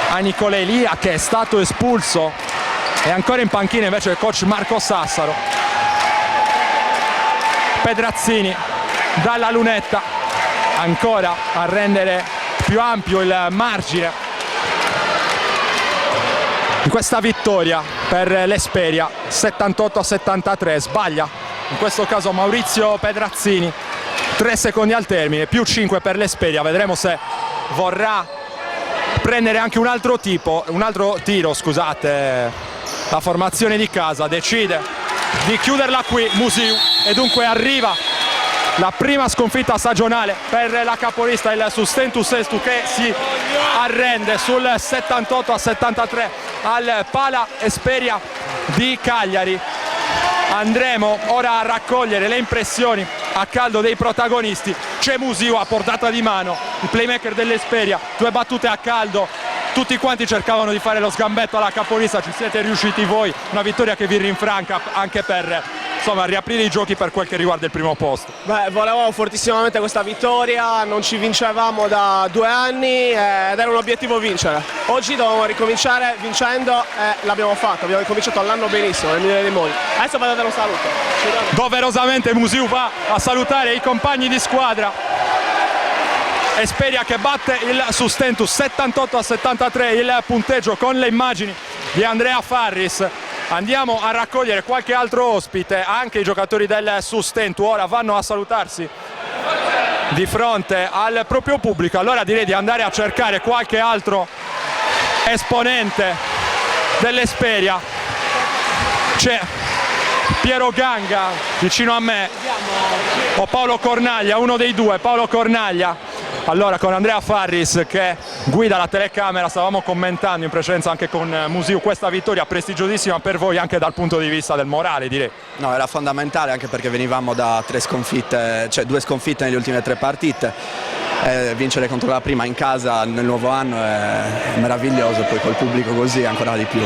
A Nicola Elia, che è stato espulso, e ancora in panchina invece il coach Marco Sassaro. Pedrazzini dalla lunetta ancora a rendere più ampio il margine in questa vittoria per l'Esperia. 78-73, sbaglia in questo caso Maurizio Pedrazzini. 3 secondi al termine, +5 per l'Esperia. Vedremo se vorrà prendere anche un altro tiro, scusate. La formazione di casa decide di chiuderla qui, Musiu, e dunque arriva la prima sconfitta stagionale per la capolista, il Sustentus Estu, che si arrende sul 78-73 al Pala Esperia di Cagliari. Andremo ora a raccogliere le impressioni a caldo dei protagonisti. C'è Musiu a portata di mano, il playmaker dell'Esperia, 2 battute a caldo. Tutti quanti cercavano di fare lo sgambetto alla capolista, ci siete riusciti voi. Una vittoria che vi rinfranca anche per, insomma, riaprire i giochi per quel che riguarda il primo posto. Beh, volevamo fortissimamente questa vittoria, non ci vincevamo da 2 anni ed era un obiettivo vincere. Oggi dovevamo ricominciare vincendo e l'abbiamo fatto, abbiamo ricominciato l'anno benissimo, nel migliore dei modi. Adesso vedete lo saluto. Doverosamente Musiu va a salutare i compagni di squadra. Esperia che batte il Sustentus 78-73, il punteggio con le immagini di Andrea Farris. Andiamo a raccogliere qualche altro ospite, anche i giocatori del Sustentus ora vanno a salutarsi di fronte al proprio pubblico. Allora direi di andare a cercare qualche altro esponente dell'Esperia. C'è Piero Ganga vicino a me, o Paolo Cornaglia, uno dei due. Paolo Cornaglia Allora, con Andrea Farris che guida la telecamera, stavamo commentando in precedenza anche con Musiu questa vittoria prestigiosissima per voi anche dal punto di vista del morale, direi. No, era fondamentale anche perché venivamo da 3 sconfitte, cioè 2 sconfitte nelle ultime 3 partite. Vincere contro la prima in casa nel nuovo anno è meraviglioso, poi col pubblico così ancora di più.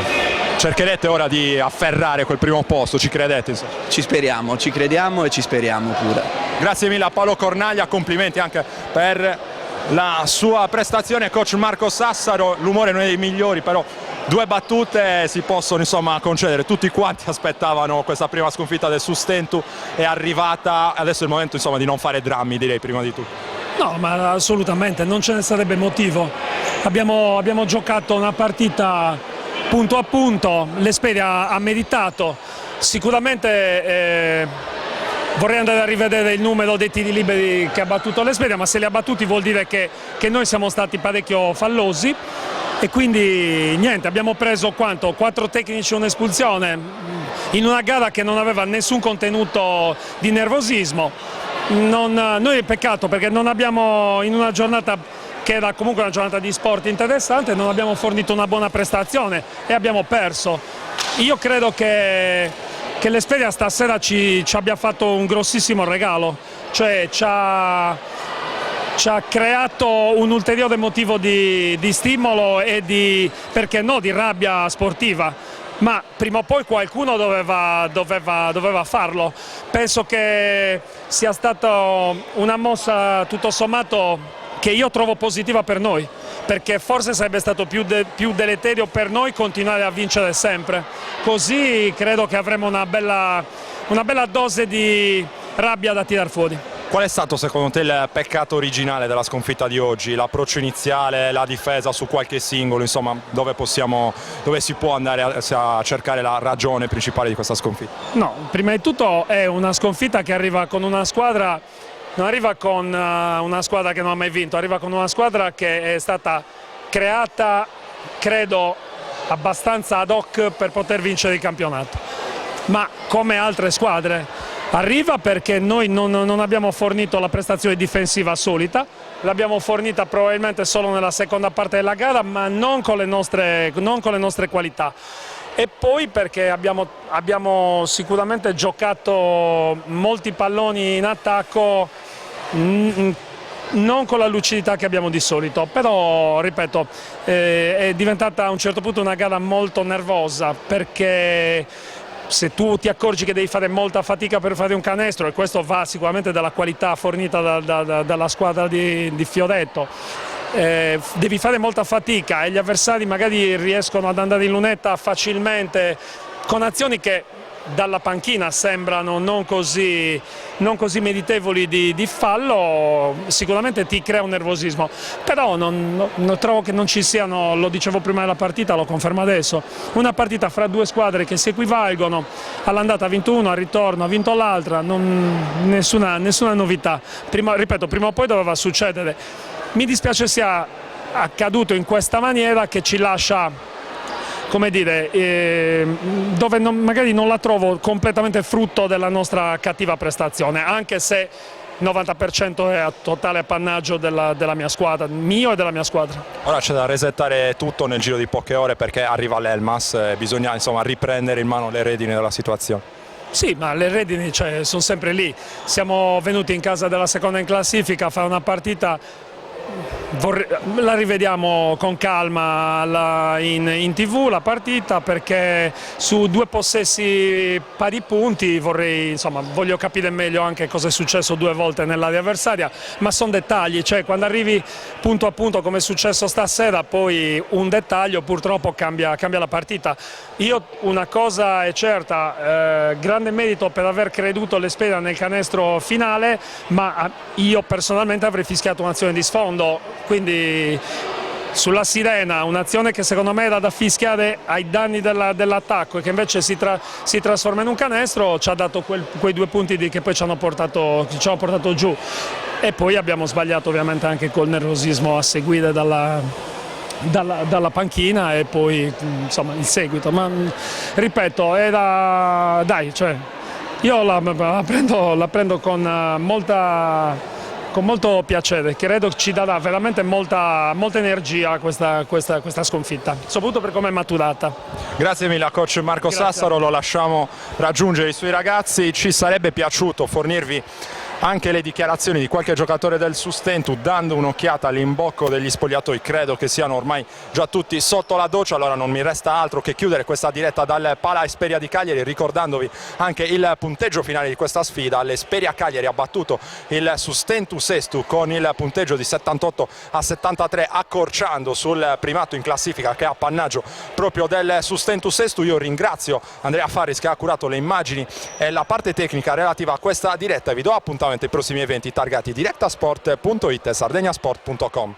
Cercherete ora di afferrare quel primo posto, ci credete? Insomma. Ci speriamo, ci crediamo e ci speriamo pure. Grazie mille a Paolo Cornaglia, complimenti anche per la sua prestazione. Coach Marco Sassaro, l'umore non è dei migliori, però 2 battute si possono insomma concedere. Tutti quanti aspettavano questa prima sconfitta del Sustentu, è arrivata, adesso è il momento insomma di non fare drammi, direi, prima di tutto. No, ma assolutamente, non ce ne sarebbe motivo. Abbiamo giocato una partita punto a punto, l'Espedia ha meritato, sicuramente vorrei andare a rivedere il numero dei tiri liberi che ha battuto l'Espedia, ma se li ha battuti vuol dire che noi siamo stati parecchio fallosi e quindi niente, abbiamo preso quanto? 4 tecnici e un'espulsione in una gara che non aveva nessun contenuto di nervosismo. Noi è peccato perché non abbiamo, in una giornata che era comunque una giornata di sport interessante, non abbiamo fornito una buona prestazione e abbiamo perso. Io credo che l'Espedia stasera ci abbia fatto un grossissimo regalo, cioè ci ha creato un ulteriore motivo di stimolo e perché no, di rabbia sportiva. Ma prima o poi qualcuno doveva farlo. Penso che sia stata una mossa tutto sommato che io trovo positiva per noi, perché forse sarebbe stato più deleterio per noi continuare a vincere sempre. Così credo che avremo una bella dose di rabbia da tirar fuori. Qual è stato secondo te il peccato originale della sconfitta di oggi? L'approccio iniziale, la difesa su qualche singolo, insomma, dove si può andare a cercare la ragione principale di questa sconfitta? No, prima di tutto è una sconfitta che arriva con una squadra, non arriva con una squadra che non ha mai vinto, arriva con una squadra che è stata creata, credo, abbastanza ad hoc per poter vincere il campionato. Ma come altre squadre arriva perché noi non abbiamo fornito la prestazione difensiva solita, l'abbiamo fornita probabilmente solo nella seconda parte della gara, ma non con le nostre qualità. E poi perché abbiamo sicuramente giocato molti palloni in attacco, non con la lucidità che abbiamo di solito, però ripeto è diventata a un certo punto una gara molto nervosa, perché se tu ti accorgi che devi fare molta fatica per fare un canestro, e questo va sicuramente dalla qualità fornita dalla squadra di Fioretto, devi fare molta fatica e gli avversari magari riescono ad andare in lunetta facilmente con azioni che dalla panchina sembrano non così meritevoli di fallo, sicuramente ti crea un nervosismo, però non trovo che non ci siano, lo dicevo prima della partita, lo confermo adesso, una partita fra 2 squadre che si equivalgono, all'andata ha vinto uno, al ritorno ha vinto l'altra, nessuna novità, ripeto, prima o poi doveva succedere. Mi dispiace sia accaduto in questa maniera, che ci lascia, come dire, dove magari non la trovo completamente frutto della nostra cattiva prestazione, anche se il 90% è a totale appannaggio della mia squadra, mio e della mia squadra. Ora c'è da resettare tutto nel giro di poche ore, perché arriva l'Elmas e bisogna insomma riprendere in mano le redini della situazione. Sì, ma le redini sono sempre lì, siamo venuti in casa della seconda in classifica a fare una partita. La rivediamo con calma in TV la partita, perché su 2 possessi pari punti voglio capire meglio anche cosa è successo 2 volte nell'area avversaria, ma sono dettagli, cioè quando arrivi punto a punto come è successo stasera, poi un dettaglio purtroppo cambia la partita. Io una cosa è certa, grande merito per aver creduto l'Espedia nel canestro finale, ma io personalmente avrei fischiato un'azione di sfondo, quindi sulla Sirena, un'azione che secondo me era da fischiare ai danni dell'attacco e che invece si trasforma in un canestro, ci ha dato quei 2 punti che poi ci hanno portato giù, e poi abbiamo sbagliato ovviamente anche col nervosismo a seguire dalla panchina e poi insomma il seguito, ma ripeto io la prendo con con molto piacere, credo ci darà veramente molta energia questa sconfitta, soprattutto per come è maturata. Grazie mille a coach Marco Sassaro, lo lasciamo raggiungere i suoi ragazzi. Ci sarebbe piaciuto fornirvi anche le dichiarazioni di qualche giocatore del Sustentu, dando un'occhiata all'imbocco degli spogliatoi. Credo che siano ormai già tutti sotto la doccia, allora non mi resta altro che chiudere questa diretta dal Pala Esperia di Cagliari, ricordandovi anche il punteggio finale di questa sfida. L'Esperia Cagliari ha battuto il Sustentu Sestu con il punteggio di 78-73, accorciando sul primato in classifica che è appannaggio proprio del Sustentu Sestu. Io ringrazio Andrea Faris che ha curato le immagini e la parte tecnica relativa a questa diretta e vi do appuntamento ai prossimi eventi targati directasport.it e sardegnasport.com.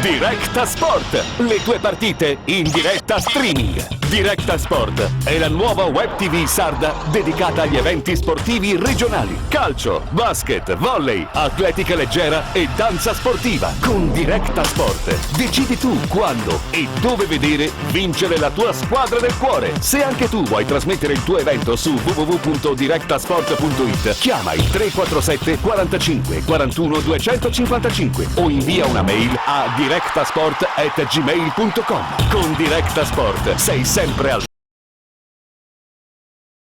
Directa Sport, le tue partite in diretta streaming. Directa Sport è la nuova web TV sarda dedicata agli eventi sportivi regionali. Calcio, basket, volley, atletica leggera e danza sportiva. Con Directa Sport decidi tu quando e dove vedere vincere la tua squadra del cuore. Se anche tu vuoi trasmettere il tuo evento su www.directasport.it, chiama il 347 45 41 255 o invia una mail a directasport@gmail.com. Con Directa Sport sei sempre al